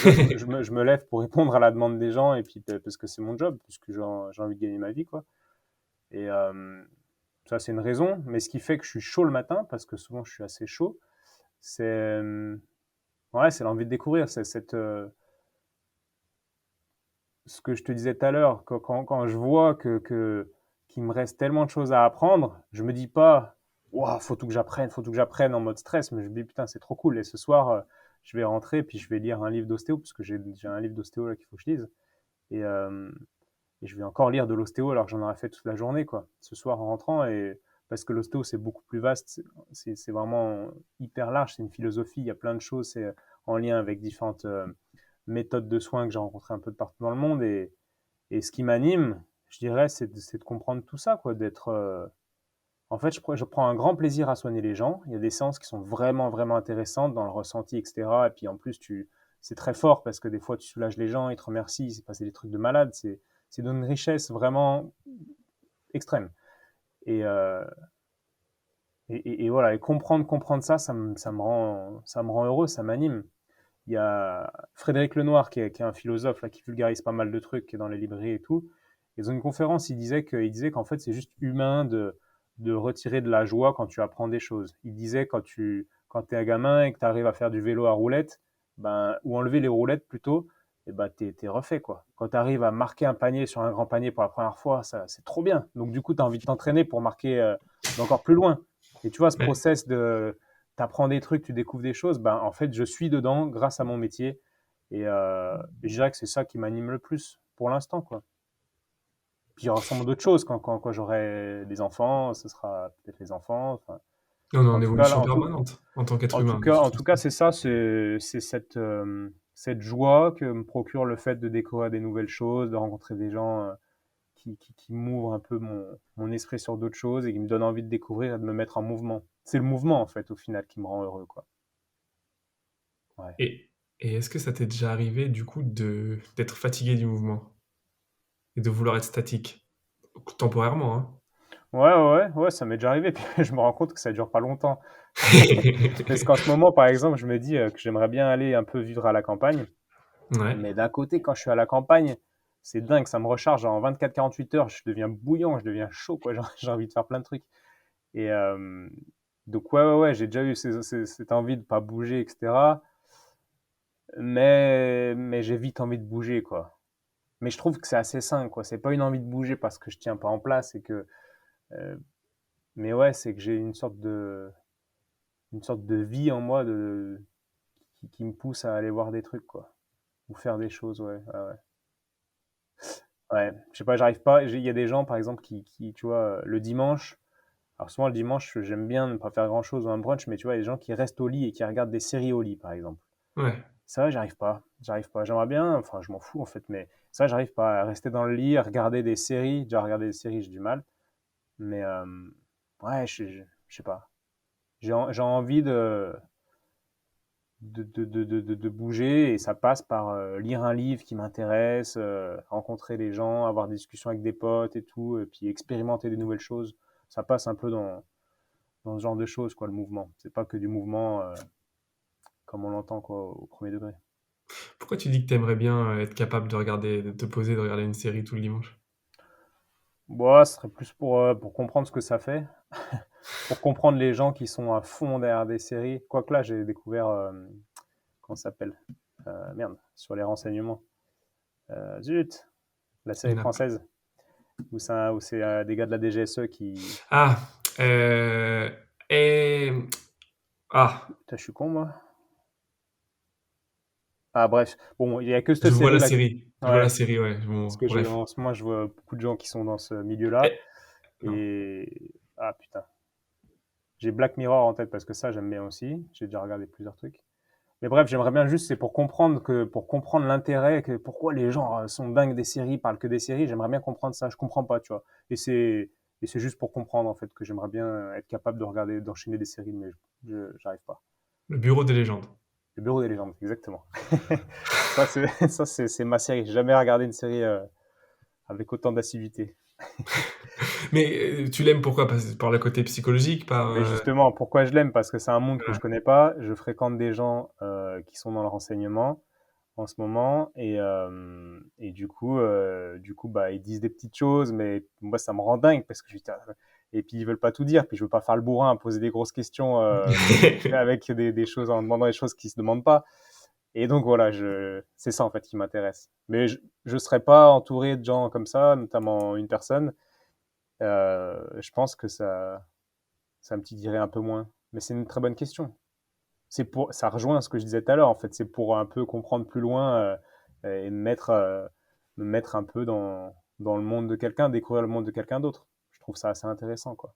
Donc là, je me lève pour répondre à la demande des gens et puis parce que c'est mon job, puisque j'ai envie de gagner ma vie, quoi. Et ça, c'est une raison. Mais ce qui fait que je suis chaud le matin, parce que souvent je suis assez chaud, c'est ouais, c'est l'envie de découvrir. C'est ce que je te disais tout à l'heure, quand je vois qu'il me reste tellement de choses à apprendre, je me dis pas, waouh, faut tout que j'apprenne en mode stress, mais je me dis, putain, c'est trop cool. Et ce soir, je vais rentrer, puis je vais lire un livre d'ostéo, parce que j'ai un livre d'ostéo là qu'il faut que je lise. Et, euh, et je vais encore lire de l'ostéo alors que j'en aurais fait toute la journée, quoi, ce soir en rentrant. Et parce que l'ostéo, c'est beaucoup plus vaste, c'est vraiment hyper large, c'est une philosophie, il y a plein de choses, c'est en lien avec différentes méthodes de soins que j'ai rencontrées un peu de partout dans le monde. Et ce qui m'anime, je dirais, c'est de comprendre tout ça, quoi, d'être. En fait, je prends un grand plaisir à soigner les gens. Il y a des séances qui sont vraiment, vraiment intéressantes dans le ressenti, etc. Et puis en plus, c'est très fort parce que des fois, tu soulages les gens, ils te remercient, c'est passé des trucs de malade. C'est d'une richesse vraiment extrême. Et, euh, et voilà, et comprendre ça, ça me rend heureux, ça m'anime. Il y a Frédéric Lenoir, qui est un philosophe là, qui vulgarise pas mal de trucs, qui est dans les librairies et tout. Et dans une conférence, il disait qu'en fait, c'est juste humain de retirer de la joie quand tu apprends des choses. Il disait quand es un gamin et que tu arrives à faire du vélo à roulettes, ben, ou enlever les roulettes plutôt, et ben, t'es refait, quoi. Quand tu arrives à marquer un panier sur un grand panier pour la première fois, ça, c'est trop bien. Donc, du coup, tu as envie de t'entraîner pour marquer d'encore plus loin. Et tu vois, ce Ouais. process de t'apprends des trucs, tu découvres des choses, ben, en fait, je suis dedans grâce à mon métier. Et je dirais que c'est ça qui m'anime le plus pour l'instant, quoi. Puis il y aura sûrement d'autres choses quand j'aurai des enfants, ce sera peut-être les enfants. Enfin, On est en en tout cas, évolution permanente en tant qu'être humain, de toute en tout cas, façon. c'est ça, c'est cette joie que me procure le fait de découvrir des nouvelles choses, de rencontrer des gens qui m'ouvrent un peu mon esprit sur d'autres choses et qui me donnent envie de découvrir et de me mettre en mouvement. C'est le mouvement, en fait, au final, qui me rend heureux, quoi. Ouais. Et, et est-ce que ça t'est déjà arrivé, du coup, d'être fatigué du mouvement et de vouloir être statique? Temporairement, hein. Ouais, ça m'est déjà arrivé, puis je me rends compte que ça dure pas longtemps. Parce qu'en ce moment, par exemple, je me dis que j'aimerais bien aller un peu vivre à la campagne. Ouais. Mais d'un côté, quand je suis à la campagne, c'est dingue, ça me recharge en 24-48 heures, je deviens bouillant, je deviens chaud, quoi. J'ai envie de faire plein de trucs. Et donc, ouais, j'ai déjà eu cette envie de pas bouger, etc. Mais j'ai vite envie de bouger, quoi. Mais je trouve que c'est assez sain, quoi. C'est pas une envie de bouger parce que je tiens pas en place, euh, mais ouais, c'est que j'ai une sorte de vie en moi qui me pousse à aller voir des trucs, quoi. Ou faire des choses, ouais. Ouais. Ouais, je sais pas, j'arrive pas. Il y a des gens, par exemple, tu vois, le dimanche. Alors souvent, le dimanche, j'aime bien ne pas faire grand-chose ou un brunch, mais tu vois, il y a des gens qui restent au lit et qui regardent des séries au lit, par exemple. Ouais. Ça, j'arrive pas. J'arrive pas. J'aimerais bien, enfin, je m'en fous, en fait, mais ça, j'arrive pas à rester dans le lit, à regarder des séries. Déjà, regarder des séries, j'ai du mal. Mais, ouais, je sais pas. J'ai envie de bouger et ça passe par lire un livre qui m'intéresse, rencontrer des gens, avoir des discussions avec des potes et tout, et puis expérimenter des nouvelles choses. Ça passe un peu dans ce genre de choses, quoi, le mouvement. C'est pas que du mouvement comme on l'entend, quoi, au premier degré. Pourquoi tu dis que t'aimerais bien être capable de regarder, de te poser, de regarder une série tout le dimanche? Bon, ce serait plus pour comprendre ce que ça fait, pour comprendre les gens qui sont à fond derrière des séries. Quoique là, j'ai découvert, comment ça s'appelle Merde, sur les renseignements. Zut, la Il y série en a plein. française. Où c'est des gars de la DGSE qui. Ah, euh, et... Ah, Putain, je suis con, moi. Ah, bref. Bon, il y a que cette je vois la série-là. série. Je vois la Ouais. série, ouais. Parce Bon, que bref. en ce moment, je vois beaucoup de gens qui sont dans ce milieu-là. Eh, non. Et. Ah, putain. J'ai Black Mirror en tête parce que ça, j'aime bien aussi. J'ai déjà regardé plusieurs trucs. Mais bref, j'aimerais bien juste, c'est pour comprendre l'intérêt, que pourquoi les gens sont dingues des séries, parlent que des séries. J'aimerais bien comprendre ça. Je comprends pas, tu vois. Et c'est juste pour comprendre, en fait, que j'aimerais bien être capable de regarder, d'enchaîner des séries, mais j'arrive pas. Le bureau des légendes. Le Bureau des légendes, exactement. Ça, c'est ma série. J'ai jamais regardé une série avec autant d'assiduité. Mais tu l'aimes pourquoi? Par le côté psychologique, par... Mais justement, pourquoi je l'aime? Parce que c'est un monde que voilà. je connais pas. Je fréquente des gens qui sont dans le renseignement en ce moment et du coup, bah, ils disent des petites choses, mais moi, ça me rend dingue parce que je dis, et puis ils veulent pas tout dire, puis je veux pas faire le bourrin, poser des grosses questions avec des choses en demandant des choses qui se demandent pas. Et donc voilà, c'est ça en fait qui m'intéresse. Mais je serais pas entouré de gens comme ça, notamment une personne. Je pense que ça me titillerait un peu moins. Mais c'est une très bonne question. Ça rejoint ce que je disais tout à l'heure. En fait, c'est pour un peu comprendre plus loin et me mettre un peu dans le monde de quelqu'un, découvrir le monde de quelqu'un d'autre. Je trouve ça assez intéressant, quoi.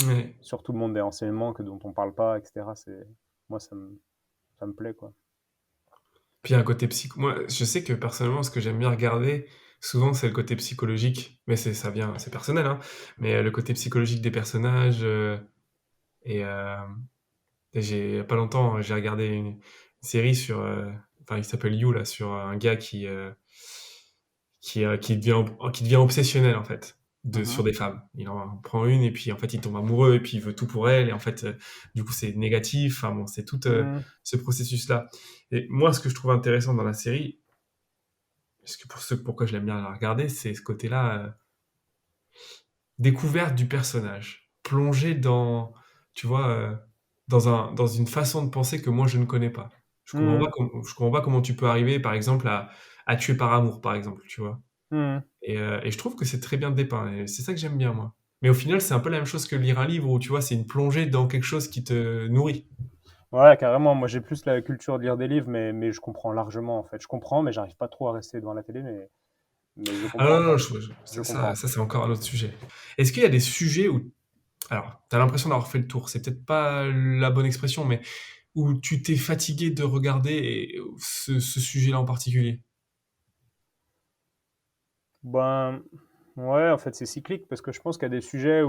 Ouais. Surtout le monde des renseignements dont on parle pas, etc. Moi, ça me plaît, quoi. Puis il y a un côté psycho. Moi, je sais que personnellement, ce que j'aime bien regarder, souvent, c'est le côté psychologique. Mais ça vient, c'est personnel, hein. Mais le côté psychologique des personnages. Et, euh, et il y a pas longtemps, j'ai regardé une série sur. Enfin, il s'appelle You, là, sur un gars qui devient obsessionnel, en fait, sur Mhm. des femmes. Il en prend une, et puis, en fait, il tombe amoureux, et puis il veut tout pour elle, et en fait, du coup, c'est négatif. Enfin, bon, c'est tout Mhm. ce processus-là. Et moi, ce que je trouve intéressant dans la série, parce que pourquoi je l'aime bien la regarder, c'est ce côté-là, découverte du personnage, plongé dans, tu vois, dans une façon de penser que moi je ne connais pas. Mhm. Je comprends pas comment tu peux arriver, par exemple, à tuer par amour, par exemple, tu vois. Mhm. Et je trouve que c'est très bien dépeint, et c'est ça que j'aime bien, moi. Mais au final, c'est un peu la même chose que lire un livre où, tu vois, c'est une plongée dans quelque chose qui te nourrit. Ouais, carrément. Moi, j'ai plus la culture de lire des livres, mais je comprends largement, en fait. Je comprends, mais j'arrive pas trop à rester devant la télé, mais je Ah non, comprends, non, quoi. Je ça, comprends. ça c'est encore un autre sujet. Est-ce qu'il y a des sujets où, alors, t'as l'impression d'avoir fait le tour, c'est peut-être pas la bonne expression, mais où tu t'es fatigué de regarder ce sujet-là en particulier? Ben, ouais, en fait, c'est cyclique parce que je pense qu'il y a des sujets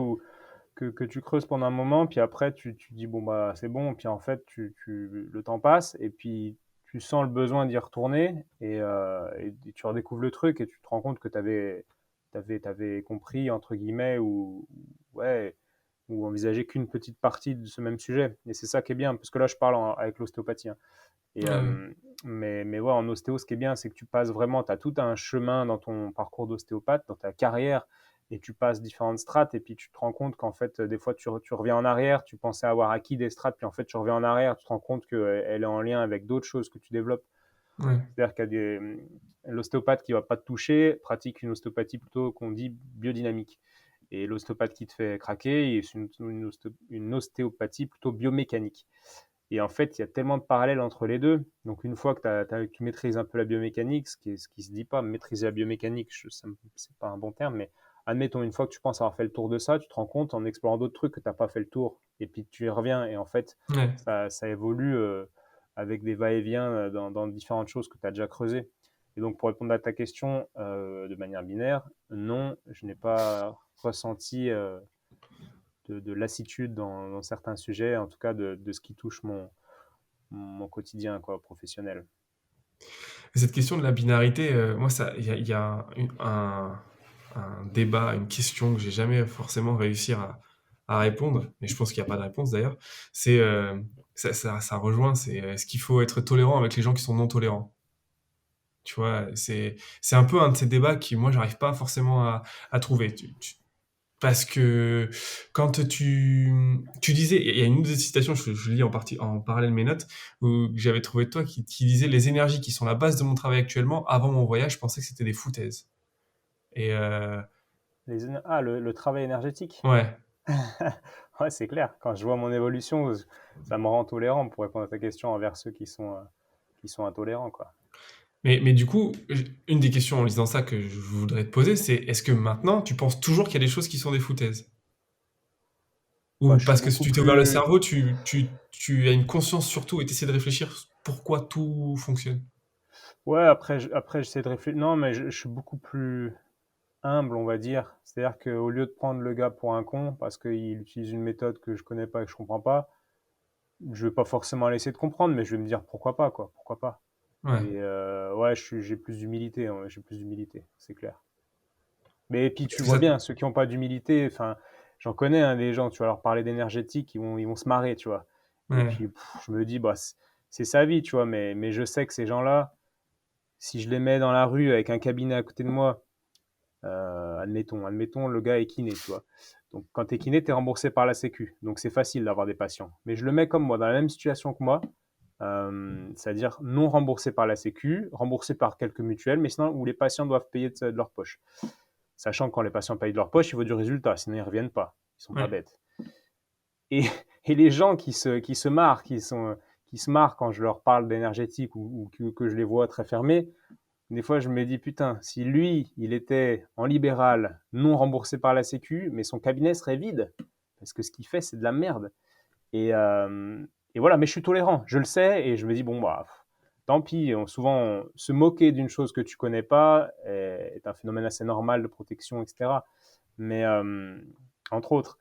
que tu creuses pendant un moment, puis après, tu dis, bon, bah, c'est bon, puis en fait, le temps passe, et puis tu sens le besoin d'y retourner, et tu redécouvres le truc, et tu te rends compte que t'avais compris, entre guillemets, ouais, ou envisagé qu'une petite partie de ce même sujet. Et c'est ça qui est bien, parce que là, je parle avec l'ostéopathie, hein. Et, Ouais, mais ouais, en ostéo, ce qui est bien, c'est que tu passes vraiment, tu as tout un chemin dans ton parcours d'ostéopathe, dans ta carrière, et tu passes différentes strates, et puis tu te rends compte qu'en fait, des fois, tu reviens en arrière, tu pensais avoir acquis des strates, puis en fait, tu reviens en arrière, tu te rends compte qu'elle est en lien avec d'autres choses que tu développes. ouais, C'est-à-dire qu'il y a l'ostéopathe qui ne va pas te toucher pratique une ostéopathie plutôt qu'on dit biodynamique. Et l'ostéopathe qui te fait craquer, c'est une ostéopathie plutôt biomécanique. Et en fait, il y a tellement de parallèles entre les deux. Donc, une fois que tu maîtrises un peu la biomécanique, ce qui se dit pas, maîtriser la biomécanique, c'est pas un bon terme, mais admettons, une fois que tu penses avoir fait le tour de ça, tu te rends compte en explorant d'autres trucs que tu n'as pas fait le tour. Et puis, tu y reviens. Et en fait, ouais. ça évolue avec des va-et-vient dans différentes choses que tu as déjà creusées. Et donc, pour répondre à ta question de manière binaire, non, je n'ai pas ressenti de lassitude dans certains sujets, en tout cas de ce qui touche mon quotidien quoi, professionnel. Et cette question de la binarité, moi, il y a un débat, une question que j'ai jamais forcément réussi à répondre, et je pense qu'il n'y a pas de réponse d'ailleurs. C'est, ça rejoint, c'est est-ce qu'il faut être tolérant avec les gens qui sont non tolérants? Tu vois, c'est un peu un de ces débats qui, moi, j'arrive pas forcément à trouver. Parce que quand tu disais, il y a une autre citation, je lis en parallèle mes notes, où j'avais trouvé de toi qui disait les énergies qui sont la base de mon travail actuellement, avant mon voyage, je pensais que c'était des foutaises. Et Le travail énergétique. ouais. Ouais, c'est clair. Quand je vois mon évolution, ça me rend tolérant pour répondre à ta question envers ceux qui sont intolérants. Quoi. Mais du coup, une des questions en lisant ça que je voudrais te poser, c'est est-ce que maintenant tu penses toujours qu'il y a des choses qui sont des foutaises? Bah, Ou je suis parce que si beaucoup tu t'es ouvert le plus. cerveau, tu as une conscience surtout et tu essaies de réfléchir pourquoi tout fonctionne? Ouais, après j'essaie de réfléchir. Non, mais je suis beaucoup plus humble, on va dire. C'est-à-dire qu'au lieu de prendre le gars pour un con, parce qu'il utilise une méthode que je connais pas et que je comprends pas, je vais pas forcément laisser de comprendre, mais je vais me dire pourquoi pas, quoi. Pourquoi pas. Ouais. Et ouais, j'ai plus d'humilité, hein, j'ai plus d'humilité, c'est clair. Mais puis tu Est-ce que vois ça bien, ceux qui n'ont pas d'humilité, enfin, j'en connais hein, des gens, tu vas leur parler d'énergétique, ils vont se marrer, tu vois. Et ouais, puis je me dis, bah, c'est sa vie, tu vois, mais je sais que ces gens-là, si je les mets dans la rue avec un cabinet à côté de moi, admettons, le gars est kiné, tu vois. Donc quand tu es kiné, tu es remboursé par la Sécu. Donc c'est facile d'avoir des patients. Mais je le mets comme moi, dans la même situation que moi, c'est-à-dire non remboursé par la Sécu, remboursé par quelques mutuelles, mais sinon où les patients doivent payer de leur poche. Sachant que quand les patients payent de leur poche, il faut du résultat, sinon ils ne reviennent pas. Ils sont pas ouais. bêtes. Et, et les gens qui se marrent, qui se marrent quand je leur parle d'énergétique ou que je les vois très fermés, des fois je me dis putain, si lui, il était en libéral, non remboursé par la Sécu, mais son cabinet serait vide. Parce que ce qu'il fait, c'est de la merde. Et, euh, et voilà, mais je suis tolérant, je le sais, et je me dis, bon, bah, tant pis. Souvent, se moquer d'une chose que tu connais pas est un phénomène assez normal de protection, etc. Mais, entre autres.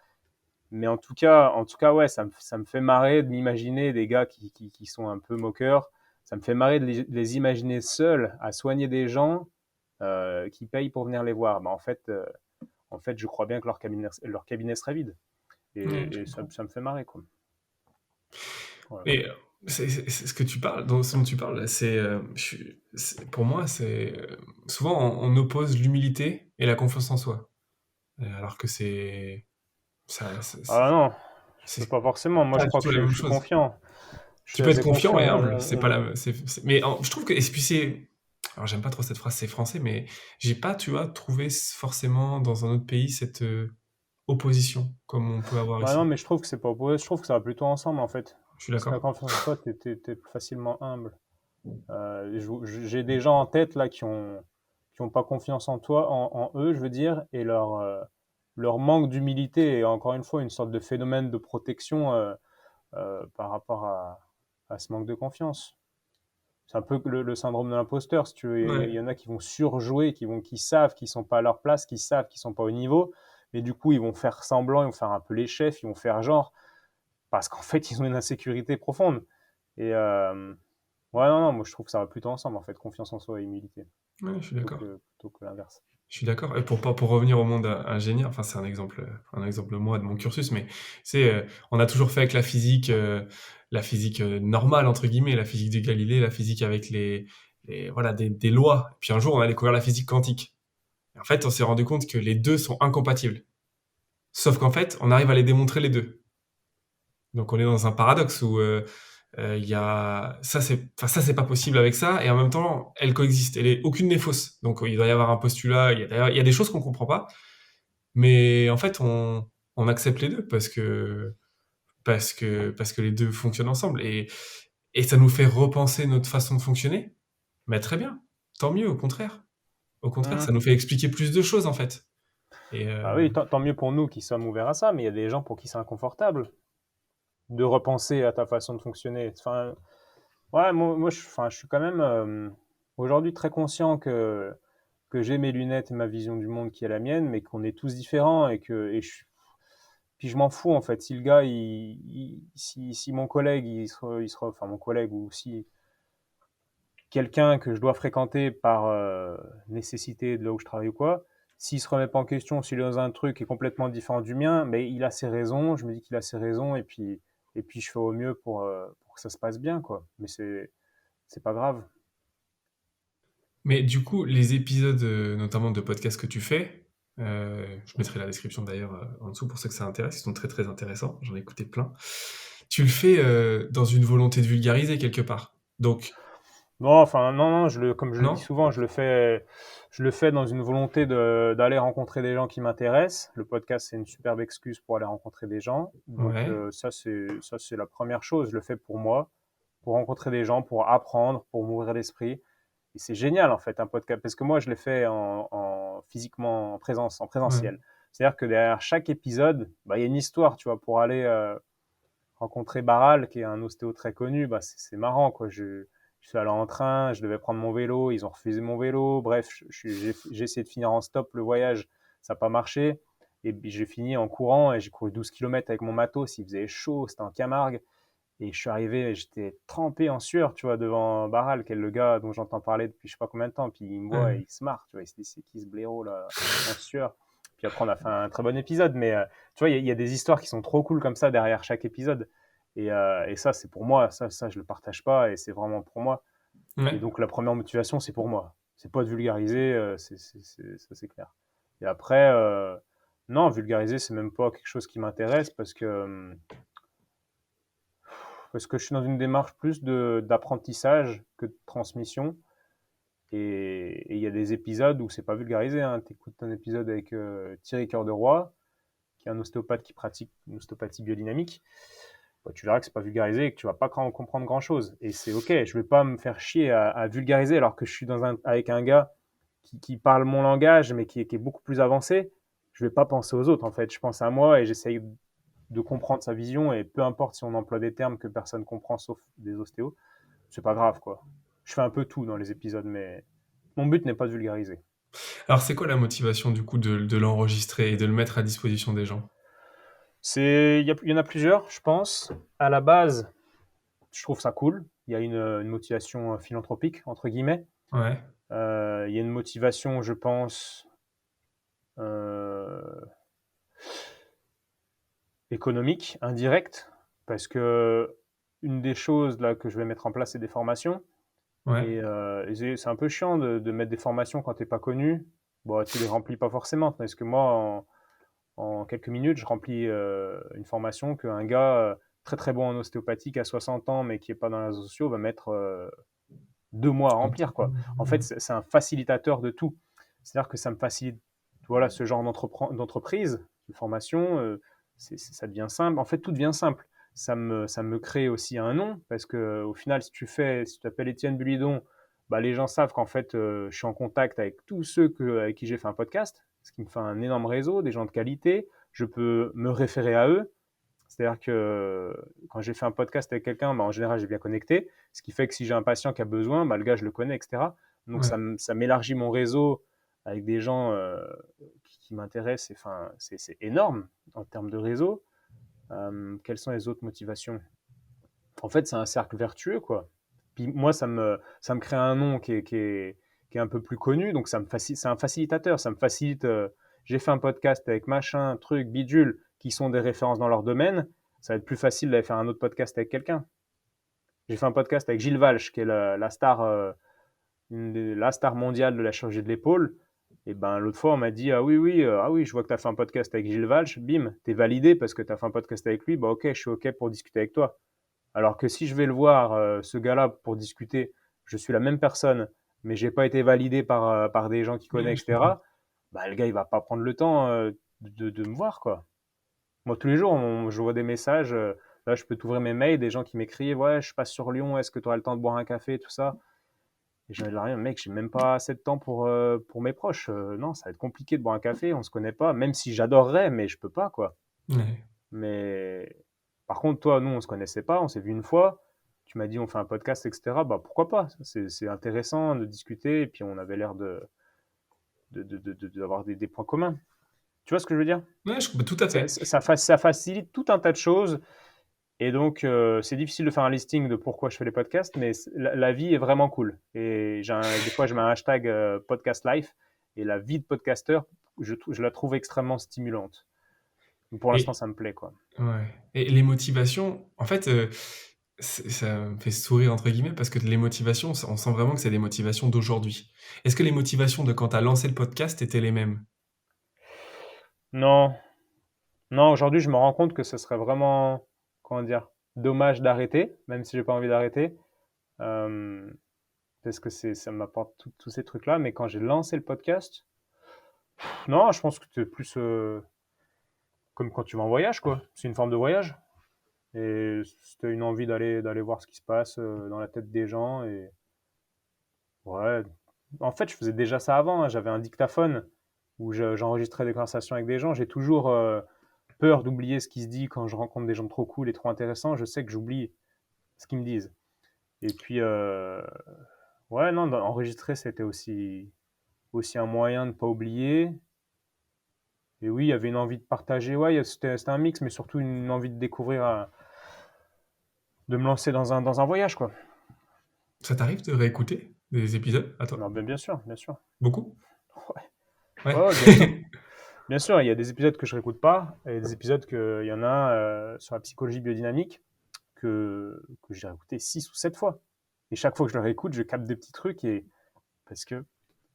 Mais en tout cas, ouais, ça me fait marrer de m'imaginer des gars qui sont un peu moqueurs. Ça me fait marrer de les imaginer seuls à soigner des gens qui payent pour venir les voir. Bah, en fait, je crois bien que leur cabinet serait vide. Ouais, je Et ça, comprends. ça me fait marrer, quoi. Voilà. Mais c'est ce que tu parles, ce dont tu parles, là, pour moi, souvent on oppose l'humilité et la confiance en soi, alors que Ah non, c'est c'est pas forcément. Moi, pas je du crois que tout la je même suis chose. confiant. Je Tu suis peux être assez confiant confiant. et humble, c'est pas la, mais je trouve que, et puis alors j'aime pas trop cette phrase, c'est français, mais j'ai pas, tu vois, trouvé forcément dans un autre pays cette opposition comme on peut avoir Bah non, ici. mais je trouve que c'est pas opposé. Je trouve que ça va plutôt ensemble, en fait. Je suis Parce que la d'accord. confiance en soi, t'es plus facilement humble. J'ai des gens en tête là qui ont pas confiance en toi, en eux, je veux dire, et leur manque d'humilité est encore une fois une sorte de phénomène de protection par rapport à ce manque de confiance. C'est un peu le syndrome de l'imposteur, si tu veux. Il y Ouais. en a qui vont surjouer, qui savent qu'ils sont pas à leur place, qui savent qu'ils sont pas au niveau, mais du coup ils vont faire semblant, ils vont faire un peu les chefs, ils vont faire genre, parce qu'en fait ils ont une insécurité profonde. Et ouais, non, non, moi je trouve que ça va plutôt ensemble en fait, confiance en soi et humilité, Ouais, je suis plutôt d'accord. que, plutôt que l'inverse. Je suis d'accord. Et pour revenir au monde ingénieur, enfin c'est un exemple moi de mon cursus, mais on a toujours fait avec la physique normale entre guillemets, la physique de Galilée, la physique avec voilà des lois. Puis un jour on a découvert la physique quantique. Et en fait, on s'est rendu compte que les deux sont incompatibles. Sauf qu'en fait, on arrive à les démontrer les deux. Donc on est dans un paradoxe où il y a enfin ça c'est pas possible avec ça et en même temps elles coexistent. Aucune n'est fausse. Donc il doit y avoir un postulat. Il y a des choses qu'on comprend pas, mais en fait on accepte les deux parce que les deux fonctionnent ensemble et ça nous fait repenser notre façon de fonctionner. Mais très bien, tant mieux au contraire ça Hum. nous fait expliquer plus de choses en fait. Et Bah oui, tant mieux pour nous qui sommes ouverts à ça, mais il y a des gens pour qui c'est inconfortable de repenser à ta façon de fonctionner. Enfin, ouais, moi je suis quand même aujourd'hui très conscient que j'ai mes lunettes et ma vision du monde qui est la mienne, mais qu'on est tous différents puis je m'en fous en fait. Si le gars, si mon collègue, enfin mon collègue ou si quelqu'un que je dois fréquenter par nécessité de là où je travaille ou quoi, s'il se remet pas en question, s'il est dans un truc qui est complètement différent du mien, mais il a ses raisons. Je me dis qu'il a ses raisons et puis je fais au mieux pour que ça se passe bien quoi. Mais c'est pas grave. Mais du coup, les épisodes, notamment de podcasts que tu fais, je mettrai la description d'ailleurs en dessous pour ceux que ça intéresse, ils sont très très intéressants, j'en ai écouté plein. Tu le fais dans une volonté de vulgariser quelque part. Donc, Non, enfin, non, non, comme je le dis non? souvent, je le fais dans une volonté d'aller rencontrer des gens qui m'intéressent. Le podcast, c'est une superbe excuse pour aller rencontrer des gens. Donc, Ouais, ça, c'est la première chose. Je le fais pour moi, pour rencontrer des gens, pour apprendre, pour m'ouvrir l'esprit. Et c'est génial, en fait, un podcast, parce que moi, je l'ai fait physiquement, en présence, en ouais. présentiel. C'est-à-dire que derrière chaque épisode, bah, il y a une histoire, tu vois, pour aller rencontrer Baral, qui est un ostéo très connu, bah, c'est marrant, quoi. Je suis allé en train, je devais prendre mon vélo, ils ont refusé mon vélo. Bref, j'ai essayé de finir en stop le voyage, ça n'a pas marché. Et puis j'ai fini en courant et j'ai couru 12 km avec mon matos, il faisait chaud, c'était en Camargue. Et je suis arrivé, et j'étais trempé en sueur, tu vois, devant Baral, qui est le gars dont j'entends parler depuis je sais pas combien de temps. Puis il me voit et Ouais. il se marre, tu vois. Il se dit, c'est qui ce blaireau là, en sueur. Puis après, on a fait un très bon épisode. Mais tu vois, il y a des histoires qui sont trop cool comme ça derrière chaque épisode. Et ça, c'est pour moi. Ça, je le partage pas et c'est vraiment pour moi. Et Ouais. donc, la première motivation, c'est pour moi. C'est pas de vulgariser, ça c'est clair. Et après, non, vulgariser, c'est même pas quelque chose qui m'intéresse parce que je suis dans une démarche plus d'apprentissage que de transmission. Et il y a des épisodes où c'est pas vulgarisé. Hein. Tu écoutes un épisode avec Thierry Cœur de Roi, qui est un ostéopathe qui pratique une ostéopathie biodynamique. Bah, tu verras que c'est pas vulgarisé et que tu vas pas comprendre grand chose. Et c'est ok, je vais pas me faire chier à vulgariser alors que je suis avec un gars qui parle mon langage mais qui est beaucoup plus avancé. Je vais pas penser aux autres en fait. Je pense à moi et j'essaye de comprendre sa vision et peu importe si on emploie des termes que personne comprend sauf des ostéos, c'est pas grave quoi. Je fais un peu tout dans les épisodes, mais mon but n'est pas de vulgariser. Alors, c'est quoi la motivation du coup de l'enregistrer et de le mettre à disposition des gens? Il y en a plusieurs, je pense. À la base, je trouve ça cool. Il y a une motivation philanthropique, entre guillemets. Ouais. Il y a une motivation, je pense, euh, économique, indirecte, parce que une des choses là que je vais mettre en place, c'est des formations. Ouais. Et c'est un peu chiant de mettre des formations quand t'es pas connu. Bon, tu les remplis pas forcément, parce que moi, en quelques minutes, je remplis une formation qu'un gars très très bon en ostéopathie qui a 60 ans mais qui est pas dans les réseaux sociaux va mettre 2 mois à remplir quoi. En fait, c'est un facilitateur de tout. C'est-à-dire que ça me facilite, voilà, ce genre d'entreprise, de formation, ça devient simple. En fait, tout devient simple. Ça me crée aussi un nom parce que au final, si tu t'appelles Étienne Bulidon, bah, les gens savent qu'en fait, je suis en contact avec tous ceux avec qui j'ai fait un podcast, ce qui me fait un énorme réseau, des gens de qualité. Je peux me référer à eux. C'est-à-dire que quand j'ai fait un podcast avec quelqu'un, bah, en général, j'ai bien connecté. Ce qui fait que si j'ai un patient qui a besoin, bah, le gars, je le connais, etc. Donc, Ouais. ça m'élargit mon réseau avec des gens qui m'intéressent. Enfin, c'est énorme en termes de réseau. Quelles sont les autres motivations? En fait, c'est un cercle vertueux, quoi. Puis moi, ça me crée un nom qui est un peu plus connu. Donc, c'est un facilitateur. Ça me facilite. J'ai fait un podcast avec machin, truc, bidule, qui sont des références dans leur domaine. Ça va être plus facile d'aller faire un autre podcast avec quelqu'un. J'ai fait un podcast avec Gilles Valche, qui est la star, la star mondiale de la chirurgie de l'épaule. Et ben l'autre fois, on m'a dit ah oui oui ah oui, je vois que tu as fait un podcast avec Gilles Valche, bim, t'es validé parce que tu as fait un podcast avec lui. Bah ok, je suis ok pour discuter avec toi. Alors que si je vais le voir, ce gars-là, pour discuter, je suis la même personne, mais j'ai pas été validé par des gens qui Ouais, connaissent, je comprends. etc. Bah le gars, il va pas prendre le temps de me voir quoi. Moi, tous les jours, je vois des messages. Là, je peux t'ouvrir mes mails, des gens qui m'écrivent, ouais, je passe sur Lyon, est-ce que tu auras le temps de boire un café, tout ça. Et j'ai rien, mec, j'ai même pas assez de temps pour mes proches. Non, ça va être compliqué de boire un café, on se connaît pas, même si j'adorerais, mais je peux pas, quoi. Ouais. Mais par contre, toi, nous, on se connaissait pas, on s'est vu une fois. Tu m'as dit, on fait un podcast, etc. Bah, pourquoi pas? C'est intéressant de discuter, et puis on avait l'air d'avoir des points communs. Tu vois ce que je veux dire? Ouais, bah, tout à fait. Ça facilite tout un tas de choses. Et donc, c'est difficile de faire un listing de pourquoi je fais les podcasts, mais la vie est vraiment cool. Et des fois, je mets un hashtag podcast life, et la vie de podcasteur, je la trouve extrêmement stimulante. Pour l'instant, Et ça me plaît, quoi. ouais. Et les motivations, en fait, ça me fait «sourire» entre guillemets parce que les motivations, on sent vraiment que c'est des motivations d'aujourd'hui. Est-ce que les motivations de quand tu as lancé le podcast étaient les mêmes? Non, non, aujourd'hui, je me rends compte que ce serait vraiment, comment dire, dommage d'arrêter, même si j'ai pas envie d'arrêter, euh, parce que ça m'apporte tous ces trucs-là. Mais quand j'ai lancé le podcast, non, je pense que c'est plus comme quand tu vas en voyage, quoi. C'est une forme de voyage. Et c'était une envie d'aller voir ce qui se passe dans la tête des gens. Et ouais, en fait, je faisais déjà ça avant. Hein. J'avais un dictaphone où j'enregistrais des conversations avec des gens. J'ai toujours peur d'oublier ce qui se dit quand je rencontre des gens trop cool et trop intéressants. Je sais que j'oublie ce qu'ils me disent. Et puis, ouais, non, enregistrer, c'était aussi un moyen de ne pas oublier. Et oui, il y avait une envie de partager. Ouais, c'était un mix, mais surtout une envie de découvrir de me lancer dans un voyage, quoi. Ça t'arrive de réécouter des épisodes à toi? Non, ben, bien sûr, bien sûr. Beaucoup? Ouais, Ouais. ouais, ouais, bien sûr. Bien sûr, il y a des épisodes que je réécoute pas, et des épisodes il y en a sur la psychologie biodynamique que j'ai réécouté 6 ou 7 fois. Et chaque fois que je le réécoute, je capte des petits trucs, et parce que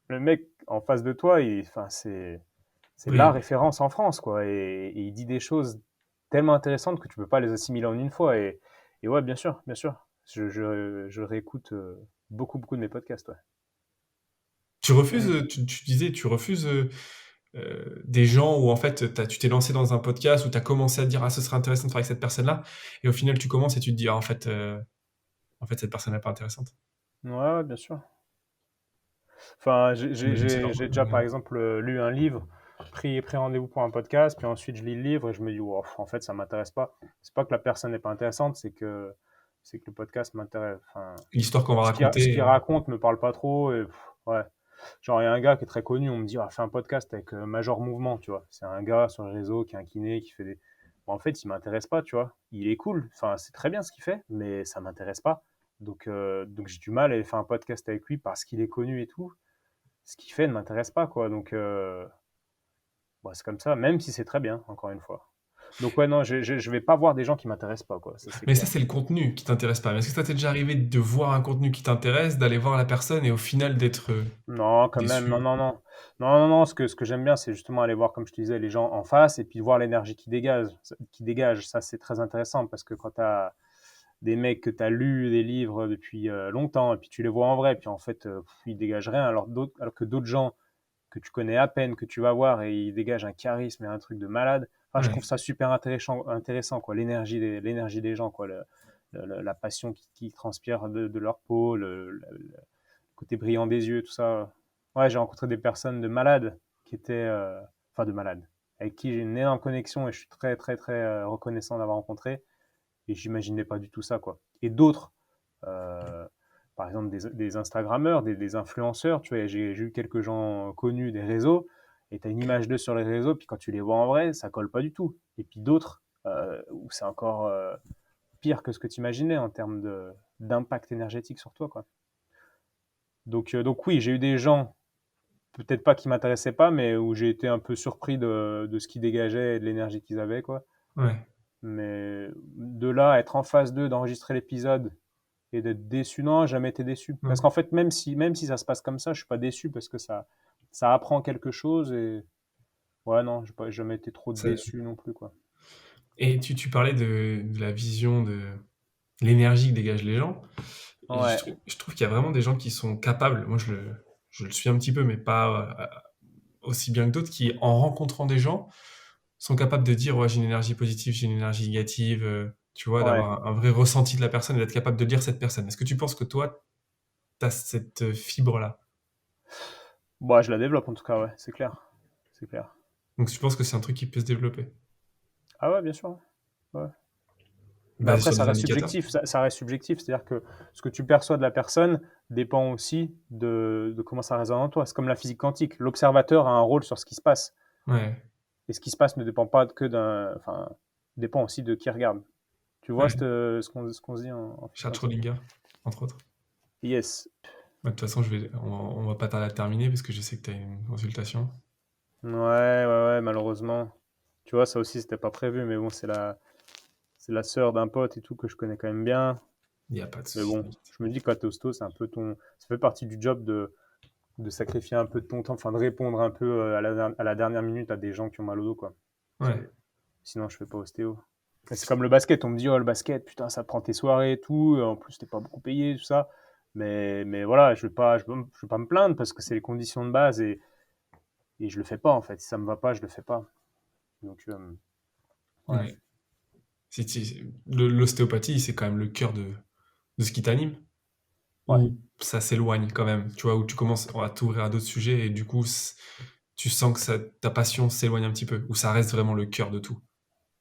le mec en face de toi, enfin, c'est la Oui. référence en France, quoi. Et il dit des choses tellement intéressantes que tu peux pas les assimiler en une fois. Et ouais, bien sûr, bien sûr. Je réécoute beaucoup, beaucoup de mes podcasts, ouais. Tu refuses, Mm. tu disais, tu refuses des gens où en fait tu t'es lancé dans un podcast où tu as commencé à te dire ah ce serait intéressant de faire avec cette personne-là et au final tu commences et tu te dis ah en fait cette personne n'est pas intéressante. Ouais, ouais, bien sûr. Enfin, J'imagine que c'est j'ai normal. déjà, par exemple, lu un livre, pris rendez-vous pour un podcast, puis ensuite je lis le livre et je me dis, wow, en fait, ça m'intéresse pas. C'est pas que la personne n'est pas intéressante, c'est que le podcast m'intéresse. Enfin, L'histoire qu'on va ce raconter. qu'il raconte me parle pas trop. Et, ouais. Genre, il y a un gars qui est très connu, on me dit, ah, fais un podcast avec Major Mouvement, tu vois. C'est un gars sur le réseau qui est un kiné, qui fait des. Bon, en fait, il m'intéresse pas, tu vois. Il est cool, enfin, c'est très bien ce qu'il fait, mais ça m'intéresse pas. Donc j'ai du mal à aller faire un podcast avec lui parce qu'il est connu et tout. Ce qu'il fait ne m'intéresse pas, quoi. Donc, bah, c'est comme ça, même si c'est très bien, encore une fois. Donc, ouais, non, je vais pas voir des gens qui m'intéressent pas, quoi. Ça, c'est Mais ça clair. c'est le contenu qui t'intéresse pas. Mais est-ce que ça t'est déjà arrivé de voir un contenu qui t'intéresse, d'aller voir la personne et au final d'être Non, quand même, non, déçu? non, non. Non, non, non, ce que j'aime bien, c'est justement aller voir, comme je te disais, les gens en face et puis voir l'énergie qui dégage. Qui dégage. Ça, c'est très intéressant parce que quand tu as des mecs que tu as lu des livres depuis longtemps et puis tu les vois en vrai, puis en fait, ils dégagent rien, alors que d'autres gens que tu connais à peine, que tu vas voir et ils dégagent un charisme et un truc de malade. Enfin, je trouve Ouais. ça super intéressant, quoi. L'énergie des gens, quoi. La passion qui transpire de leur peau, le côté brillant des yeux, tout ça. Ouais, j'ai rencontré des personnes de malades qui étaient, enfin de malades, avec qui j'ai une énorme connexion et je suis très, très, très reconnaissant d'avoir rencontré. Et j'imaginais pas du tout ça, quoi. Et d'autres, euh, par exemple des Instagrammeurs, des influenceurs, tu vois, j'ai eu quelques gens connus des réseaux, et tu as une image d'eux sur les réseaux, puis quand tu les vois en vrai, ça colle pas du tout. Et puis d'autres, où c'est encore pire que ce que tu imaginais en termes d'impact énergétique sur toi, quoi. Donc oui, j'ai eu des gens, peut-être pas qui m'intéressaient pas, mais où j'ai été un peu surpris de ce qu'ils dégageaient et de l'énergie qu'ils avaient, quoi. Ouais. Mais de là à être en phase 2, d'enregistrer l'épisode et d'être déçu, non, jamais été déçu. Parce Non. qu'en fait, même si ça se passe comme ça, je suis pas déçu parce que ça apprend quelque chose. Et ouais, non, j'ai pas jamais été trop Ça- déçu non plus, quoi. Et tu parlais de la vision de l'énergie que dégagent les gens. Et Ouais, je trouve qu'il y a vraiment des gens qui sont capables, moi je le suis un petit peu, mais pas aussi bien que d'autres, qui en rencontrant des gens sont capables de dire ouais, j'ai une énergie positive, j'ai une énergie négative, tu vois, ouais. d'avoir un vrai ressenti de la personne et d'être capable de lire cette personne. Est-ce que tu penses que toi, tu as cette fibre-là? Bah, je la développe en tout cas, ouais, c'est clair. C'est clair. Donc tu penses que c'est un truc qui peut se développer? Ah ouais, bien sûr. Ouais. Mais Basé après, sur ça des reste indicateurs? subjectif. Ça reste subjectif. C'est-à-dire que ce que tu perçois de la personne dépend aussi de comment ça résonne en toi. C'est comme la physique quantique. L'observateur a un rôle sur ce qui se passe. Ouais, Et ce qui se passe ne dépend pas que d'un. Enfin, dépend aussi de qui regarde. Tu vois ouais. ce qu'on se dit en physique Charles quantique? Schrödinger, entre autres. Yes. Bah, de toute façon, on va pas tarder à terminer parce que je sais que tu as une consultation. Ouais, ouais, ouais, malheureusement. Tu vois, ça aussi, c'était pas prévu. Mais bon, c'est la sœur d'un pote et tout que je connais quand même bien. Il n'y a pas de Mais souci. bon, je me dis qu'à Tosto, c'est un peu ton. Ça fait partie du job de sacrifier un peu de ton temps, enfin de répondre un peu à la dernière minute à des gens qui ont mal au dos, quoi. Ouais, Sinon, je fais pas ostéo. Et c'est comme le basket, on me dit, oh, le basket, putain, ça prend tes soirées et tout, en plus, t'es pas beaucoup payé, tout ça. Mais voilà, je vais pas me plaindre parce que c'est les conditions de base et je le fais pas, en fait. Si ça me va pas, je le fais pas. Donc, ouais. ouais. L'ostéopathie, c'est quand même le cœur de ce qui t'anime. Ouais. Ou ça s'éloigne quand même, tu vois, où tu commences à t'ouvrir à d'autres sujets et du coup, tu sens que ta passion s'éloigne un petit peu, ou ça reste vraiment le cœur de tout.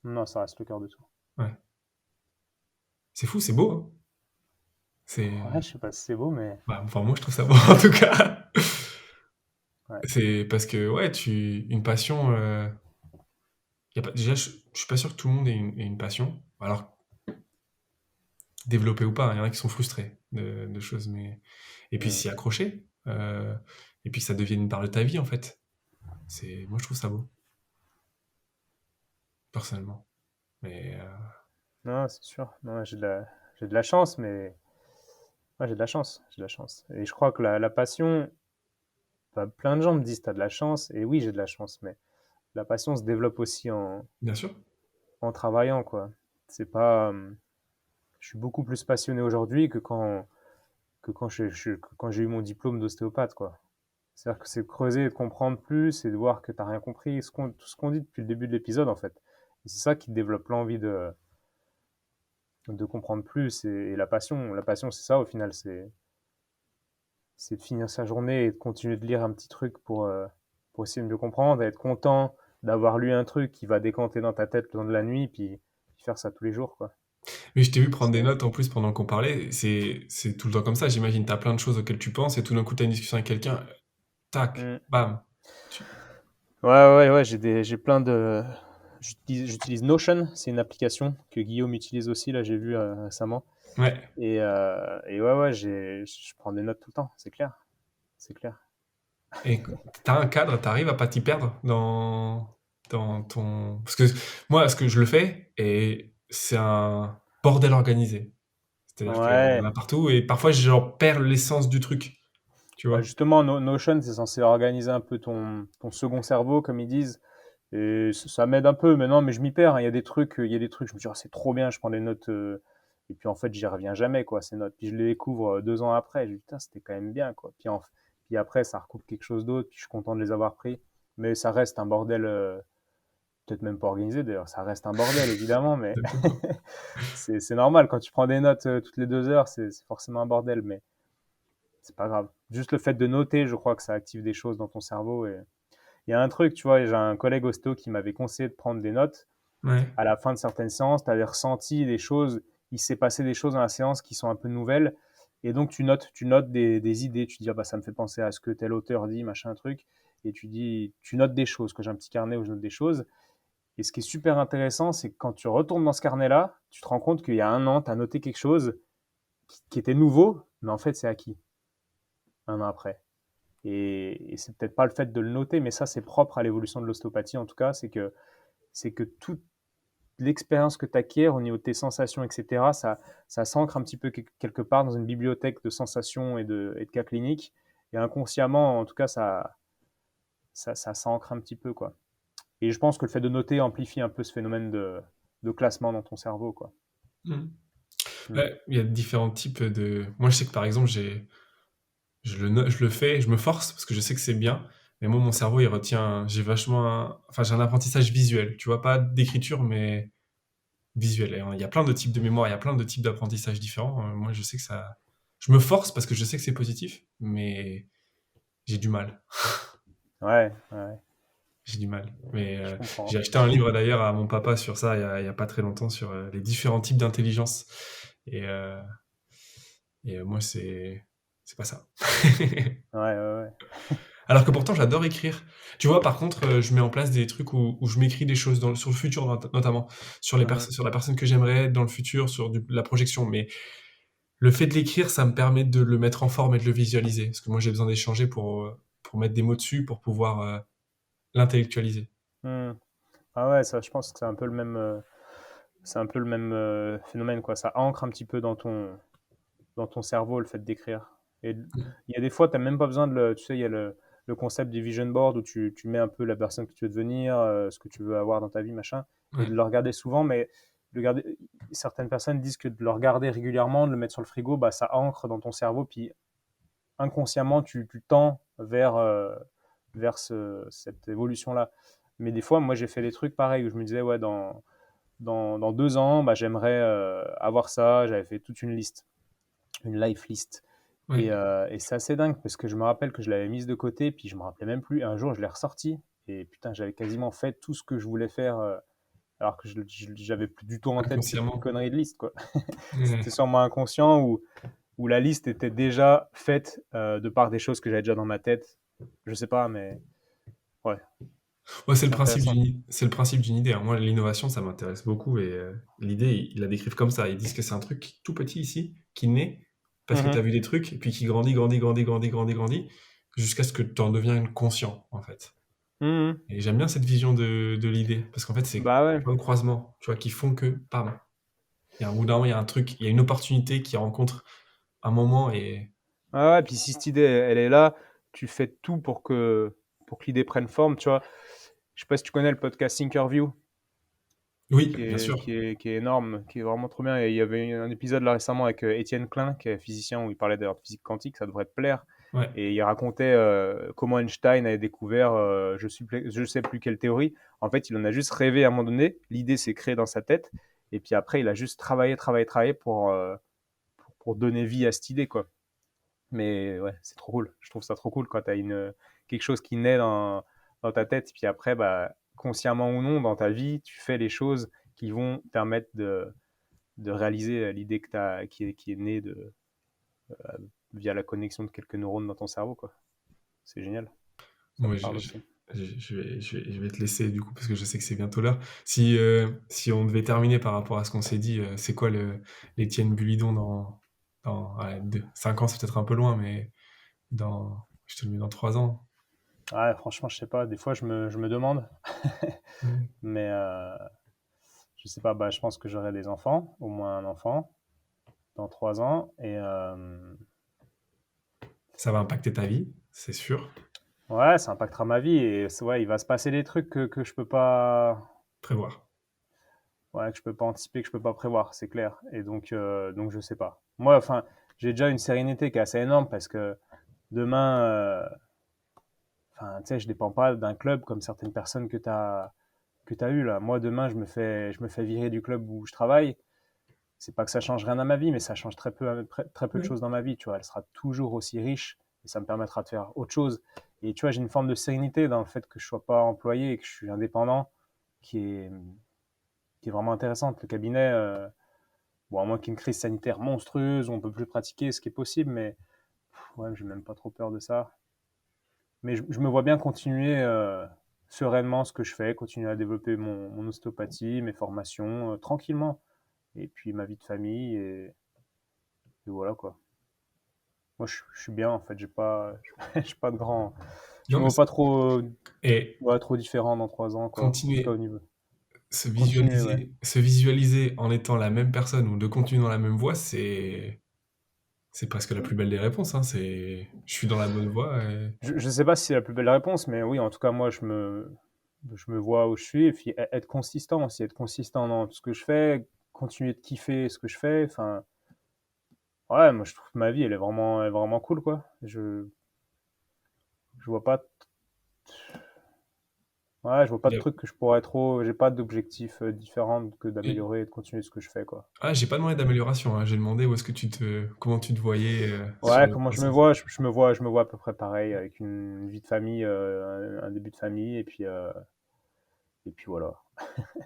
Non, ça reste le cœur de tout. Ouais. C'est fou, c'est beau, hein. C'est, Ouais, je sais pas si c'est beau, mais bah, enfin, moi, je trouve ça beau, en tout cas. ouais. C'est parce que, ouais, une passion, y a pas, déjà, je suis pas sûr que tout le monde ait une passion. Alors, développées ou pas. Il y en a qui sont frustrés de choses, mais et puis Mm. s'y accrocher, et puis que ça devienne une part de ta vie, en fait. Moi, je trouve ça beau, personnellement. Mais Non, c'est sûr. Non, j'ai de la chance, mais ouais, j'ai de la chance. J'ai de la chance. Et je crois que la passion, bah, plein de gens me disent, t'as de la chance. Et oui, j'ai de la chance, mais la passion se développe aussi bien sûr. en travaillant, quoi. C'est pas, je suis beaucoup plus passionné aujourd'hui que quand j'ai eu mon diplôme d'ostéopathe, quoi. C'est-à-dire que c'est de creuser et de comprendre plus et de voir que t'as rien compris, tout ce qu'on dit depuis le début de l'épisode, en fait. Et c'est ça qui te développe l'envie de comprendre plus et la passion. La passion, c'est ça, au final, c'est de finir sa journée et de continuer de lire un petit truc pour essayer de mieux comprendre, et être content d'avoir lu un truc qui va décanter dans ta tête le long de la nuit, puis faire ça tous les jours, quoi. Mais je t'ai vu prendre des C'est- notes en plus pendant qu'on parlait. C'est tout le temps comme ça. J'imagine, t'as plein de choses auxquelles tu penses et tout d'un coup, t'as une discussion avec quelqu'un. Tac, Mm. bam. Tu- Ouais, j'ai plein de. J'utilise Notion, c'est une application que Guillaume utilise aussi, là, j'ai vu récemment. Ouais. Et ouais, je prends des notes tout le temps, c'est clair. C'est clair. Et t'as un cadre, t'arrives à pas t'y perdre dans ton. Parce que moi, ce que je le fais, et c'est un bordel organisé. C'est-à-dire qu'il y en Ouais, a partout et parfois, genre, perds l'essence du truc. Tu bah vois? justement, Notion, c'est censé organiser un peu ton second cerveau, comme ils disent. Et ça m'aide un peu, mais non, mais je m'y perds, hein. Il y a des trucs, je me dis, oh, c'est trop bien, je prends des notes, et puis en fait, j'y reviens jamais, quoi, ces notes. Puis je les découvre 2 ans après, je dis, putain, c'était quand même bien, quoi. Puis après, ça recoupe quelque chose d'autre, puis je suis content de les avoir pris. Mais ça reste un bordel, peut-être même pas organisé d'ailleurs, ça reste un bordel, évidemment, mais Exactement. c'est normal. Quand tu prends des notes toutes les 2 heures, c'est forcément un bordel, mais c'est pas grave. Juste le fait de noter, je crois que ça active des choses dans ton cerveau. Et il y a un truc, tu vois, j'ai un collègue ostéo qui m'avait conseillé de prendre des notes Ouais. à la fin de certaines séances. Tu avais ressenti des choses, il s'est passé des choses dans la séance qui sont un peu nouvelles. Et donc tu notes des idées. Tu dis, ah bah, ça me fait penser à ce que tel auteur dit, machin, truc. Et tu notes des choses, que j'ai un petit carnet où je note des choses. Et ce qui est super intéressant, c'est que quand tu retournes dans ce carnet-là, tu te rends compte qu'il y a un an, tu as noté quelque chose qui était nouveau, mais en fait, c'est acquis un an après. Et c'est peut-être pas le fait de le noter, mais ça, c'est propre à l'évolution de l'ostéopathie, en tout cas, c'est que toute l'expérience que tu acquiers au niveau de tes sensations, etc., ça s'ancre un petit peu quelque part dans une bibliothèque de sensations et de cas cliniques. Et inconsciemment, en tout cas, ça s'ancre un petit peu, quoi. Et je pense que le fait de noter amplifie un peu ce phénomène de classement dans ton cerveau, quoi. Mmh. Mm. Ouais, il y a différents types de. Moi, je sais que par exemple, je le fais, je me force parce que je sais que c'est bien. Mais moi, mon cerveau, il retient. J'ai vachement. Enfin, j'ai un apprentissage visuel. Tu vois, pas d'écriture, mais visuel. Et il y a plein de types de mémoire, il y a plein de types d'apprentissage différents. Moi, je sais que ça. Je me force parce que je sais que c'est positif, mais j'ai du mal. Ouais, J'ai du mal. Mais je j'ai comprends. acheté un livre d'ailleurs à mon papa sur ça il y a pas très longtemps, sur les différents types d'intelligence. Et, euh, et moi, c'est pas ça. Ouais. Alors que pourtant, j'adore écrire. Tu vois, par contre, je mets en place des trucs où je m'écris des choses sur le futur, notamment, Mhm. sur la personne que j'aimerais être dans le futur, sur la projection. Mais le fait de l'écrire, ça me permet de le mettre en forme et de le visualiser. Parce que moi, j'ai besoin d'échanger pour mettre des mots dessus, pour pouvoir l'intellectualiser. Mm. Ah ouais, ça, je pense que c'est un peu le même phénomène, quoi. Ça ancre un petit peu dans ton cerveau le fait d'écrire. Et il y a des fois, tu n'as même pas besoin tu sais, il y a le concept du vision board où tu mets un peu la personne que tu veux devenir, ce que tu veux avoir dans ta vie, machin, et Ouais. de le regarder souvent, mais certaines personnes disent que de le regarder régulièrement, de le mettre sur le frigo, bah, ça ancre dans ton cerveau, puis inconsciemment, tu tends vers cette évolution-là. Mais des fois, moi, j'ai fait des trucs pareils où je me disais, ouais, dans 2 ans, bah, j'aimerais avoir ça. J'avais fait toute une life list. Ouais. Et c'est assez dingue parce que je me rappelle que je l'avais mise de côté, puis je me rappelais même plus. Un jour, je l'ai ressortie et putain, j'avais quasiment fait tout ce que je voulais faire, alors que j'avais plus du tout en tête cette Inconsciemment. connerie de liste, quoi. C'était Ouais. sûrement inconscient où la liste était déjà faite de par des choses que j'avais déjà dans ma tête. Je sais pas, mais ouais. Ouais, C'est intéressant. c'est le principe d'une idée, hein. Moi, l'innovation, ça m'intéresse beaucoup et l'idée, ils la décrivent comme ça. Ils disent que c'est un truc tout petit ici, qui naît parce que tu as Mhm. vu des trucs et puis qui grandit, grandit, grandit, grandit, grandit, grandit, jusqu'à ce que tu en deviennes conscient, en fait. Mhm. Et j'aime bien cette vision de l'idée parce qu'en fait, c'est Bah ouais. plein de croisements, tu vois, qui font que, pam, il y a un bout d'un moment, il y a un truc, il y a une opportunité qui rencontre un moment et Ah ouais, puis si cette idée, elle est là, tu fais tout pour que l'idée prenne forme, tu vois. Je sais pas si tu connais le podcast Thinkerview, oui, bien sûr. qui est énorme, qui est vraiment trop bien. Et il y avait un épisode là récemment avec Étienne Klein, qui est physicien, où il parlait d'ailleurs de physique quantique, ça devrait te plaire. Ouais. Et il racontait comment Einstein avait découvert, je sais plus quelle théorie. En fait, il en a juste rêvé à un moment donné, l'idée s'est créée dans sa tête, et puis après, il a juste travaillé, travaillé, travaillé pour donner vie à cette idée, quoi. Mais ouais, c'est trop cool. Je trouve ça trop cool quand tu as quelque chose qui naît dans ta tête, puis après, bah, consciemment ou non, dans ta vie, tu fais les choses qui vont permettre de réaliser l'idée qui est née via la connexion de quelques neurones dans ton cerveau, quoi. C'est génial. Ça Moi, me parle aussi. je vais te laisser du coup parce que je sais que c'est bientôt l'heure. Si on devait terminer par rapport à ce qu'on s'est dit, c'est quoi l'Étienne Bulidon dans 5 ans, c'est peut-être un peu loin, mais je te le mets dans 3 ans. Ouais, franchement, je sais pas. Des fois, je me demande. Ouais. Mais je sais pas, bah, je pense que j'aurai des enfants, au moins un enfant, dans 3 ans. Et Ça va impacter ta vie, c'est sûr. ouais, ça impactera ma vie. Et ouais, il va se passer des trucs que je peux pas. Prévoir. Ouais, que je peux pas anticiper, que je peux pas prévoir, c'est clair. Et donc je sais pas. Moi, enfin, j'ai déjà une sérénité qui est assez énorme parce que demain, enfin, tu sais, je dépends pas d'un club comme certaines personnes que t'as eu là. Moi, demain, je me fais virer du club où je travaille. C'est pas que ça change rien à ma vie, mais ça change très peu de Ouais. choses dans ma vie. Tu vois, elle sera toujours aussi riche et ça me permettra de faire autre chose. Et tu vois, j'ai une forme de sérénité dans le fait que je sois pas employé et que je suis indépendant, qui est qui est vraiment intéressante. Le cabinet, bon, à moins qu'il y ait une crise sanitaire monstrueuse, où on peut plus pratiquer ce qui est possible, mais ouais, j'ai même pas trop peur de ça. Mais je me vois bien continuer sereinement ce que je fais, continuer à développer mon ostéopathie, mes formations, tranquillement. Et puis ma vie de famille, et voilà quoi. Moi, je suis bien en fait, j'ai pas, j'ai pas de grand. Je Non, me mais vois pas trop, et ouais, trop différent dans 3 ans, quoi. En tout cas, au continuer, niveau. Continuer, ouais. se visualiser en étant la même personne ou de continuer dans la même voie, c'est presque la plus belle des réponses, hein. Je suis dans la bonne voie. Je sais pas si c'est la plus belle réponse, mais oui, en tout cas, moi, je me vois où je suis, et puis être consistant aussi, être consistant dans ce que je fais, continuer de kiffer ce que je fais. Enfin, ouais, moi, je trouve que ma vie, elle est vraiment cool, quoi. Je vois pas, ouais, je vois pas de trucs que je pourrais trop, j'ai pas d'objectif différent que Et- d'améliorer et de continuer ce que je fais, quoi. Ah, j'ai pas demandé d'amélioration, hein. J'ai demandé comment tu te voyais sur Ouais, le comment je me process. vois, je me vois à peu près pareil, avec une vie de famille, un début de famille, et puis voilà.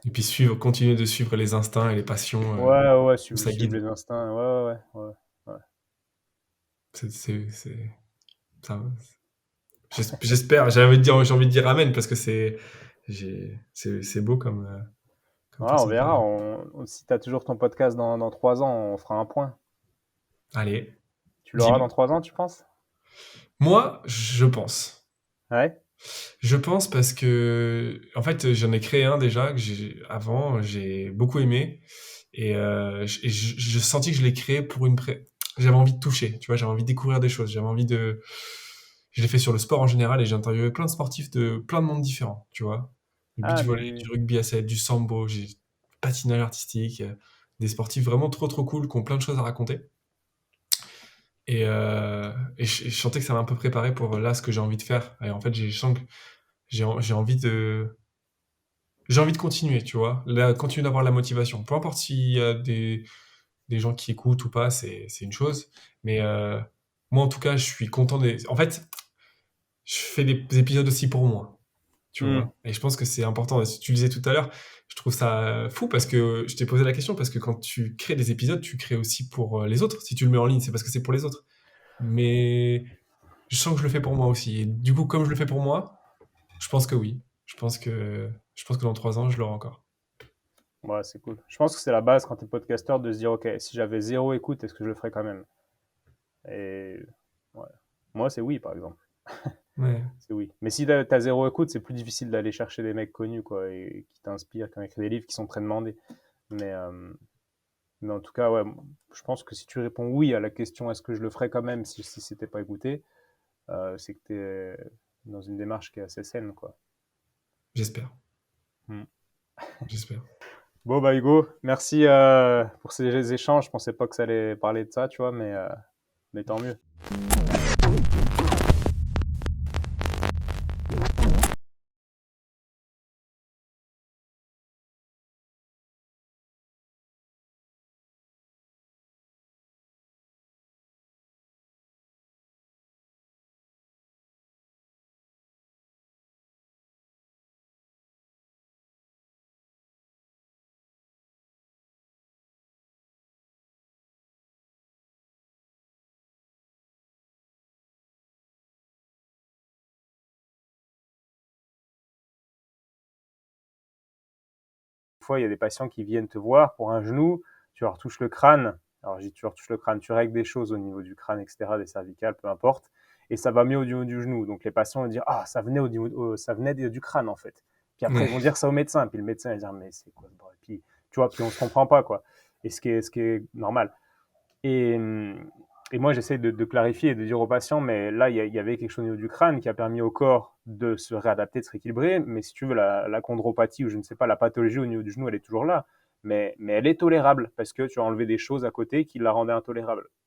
Et puis continuer de suivre les instincts et les passions Ouais, ouais, où ça suivre guide. les instincts. Ouais, ouais, ouais, ouais. Ouais. C'est ça. J'espère. J'ai envie de dire amen parce que c'est beau comme Ouais, façon on de verra. parler. Si tu as toujours ton podcast dans 3 ans, on fera un point. Allez, Tu l'auras deal. dans 3 ans, tu penses? Moi, je pense. Ouais. Je pense parce que, en fait, j'en ai créé un déjà avant, j'ai beaucoup aimé et je sentis que je l'ai créé pour j'avais envie de toucher, tu vois, j'avais envie de découvrir des choses, je l'ai fait sur le sport en général et j'ai interviewé plein de sportifs de plein de mondes différents, tu vois, du beach Ah, volley, du rugby à 7, du sambo, j'ai patinage artistique, des sportifs vraiment trop trop cool qui ont plein de choses à raconter. Et je sentais que ça m'a un peu préparé pour là ce que j'ai envie de faire. Et en fait, je sens que j'ai envie de continuer, tu vois, là, continuer d'avoir la motivation. Peu importe s'il y a des gens qui écoutent ou pas, c'est une chose. Mais moi, en tout cas, je suis content En fait, je fais des épisodes aussi pour moi, tu hmm. vois. Et je pense que c'est important. Tu le disais tout à l'heure, je trouve ça fou parce que je t'ai posé la question parce que quand tu crées des épisodes, tu crées aussi pour les autres. Si tu le mets en ligne, c'est parce que c'est pour les autres. Mais je sens que je le fais pour moi aussi. Et du coup, comme je le fais pour moi, je pense que oui. Je pense que dans 3 ans, je l'aurai encore. Ouais, c'est cool. Je pense que c'est la base quand tu es podcasteur de se dire, OK, si j'avais zéro écoute, est-ce que je le ferais quand même? Et ouais. Moi, c'est oui, par exemple. Ouais, C'est oui. Mais si t'as zéro écoute, c'est plus difficile d'aller chercher des mecs connus, quoi, et qui t'inspirent, qui ont écrit des livres qui sont très demandés. Mais, euh, mais en tout cas, ouais, je pense que si tu réponds oui à la question est-ce que je le ferais quand même si c'était pas écouté, c'est que tu es dans une démarche qui est assez saine, quoi. j'espère, Hmm. j'espère. Bon, bah, Hugo, merci pour ces échanges. Je pensais pas que ça allait parler de ça, tu vois, mais tant mieux. Des fois, il y a des patients qui viennent te voir pour un genou, tu leur touches le crâne. Alors, je dis tu leur touches le crâne, tu règles des choses au niveau du crâne, etc., des cervicales, peu importe, et ça va mieux au niveau du genou. Donc, les patients vont dire, ah, ça venait, ça venait du crâne, en fait. Puis après, ils Ouais, vont dire ça au médecin, puis le médecin va dire, mais c'est quoi ce bordel? Puis, tu vois, puis on se comprend pas, quoi. Et ce qui est normal. Et moi, j'essaie de clarifier et de dire aux patients, mais là, il y avait quelque chose au niveau du crâne qui a permis au corps de se réadapter, de se rééquilibrer. Mais si tu veux, la chondropathie ou je ne sais pas, la pathologie au niveau du genou, elle est toujours là. Mais elle est tolérable parce que tu as enlevé des choses à côté qui la rendaient intolérable.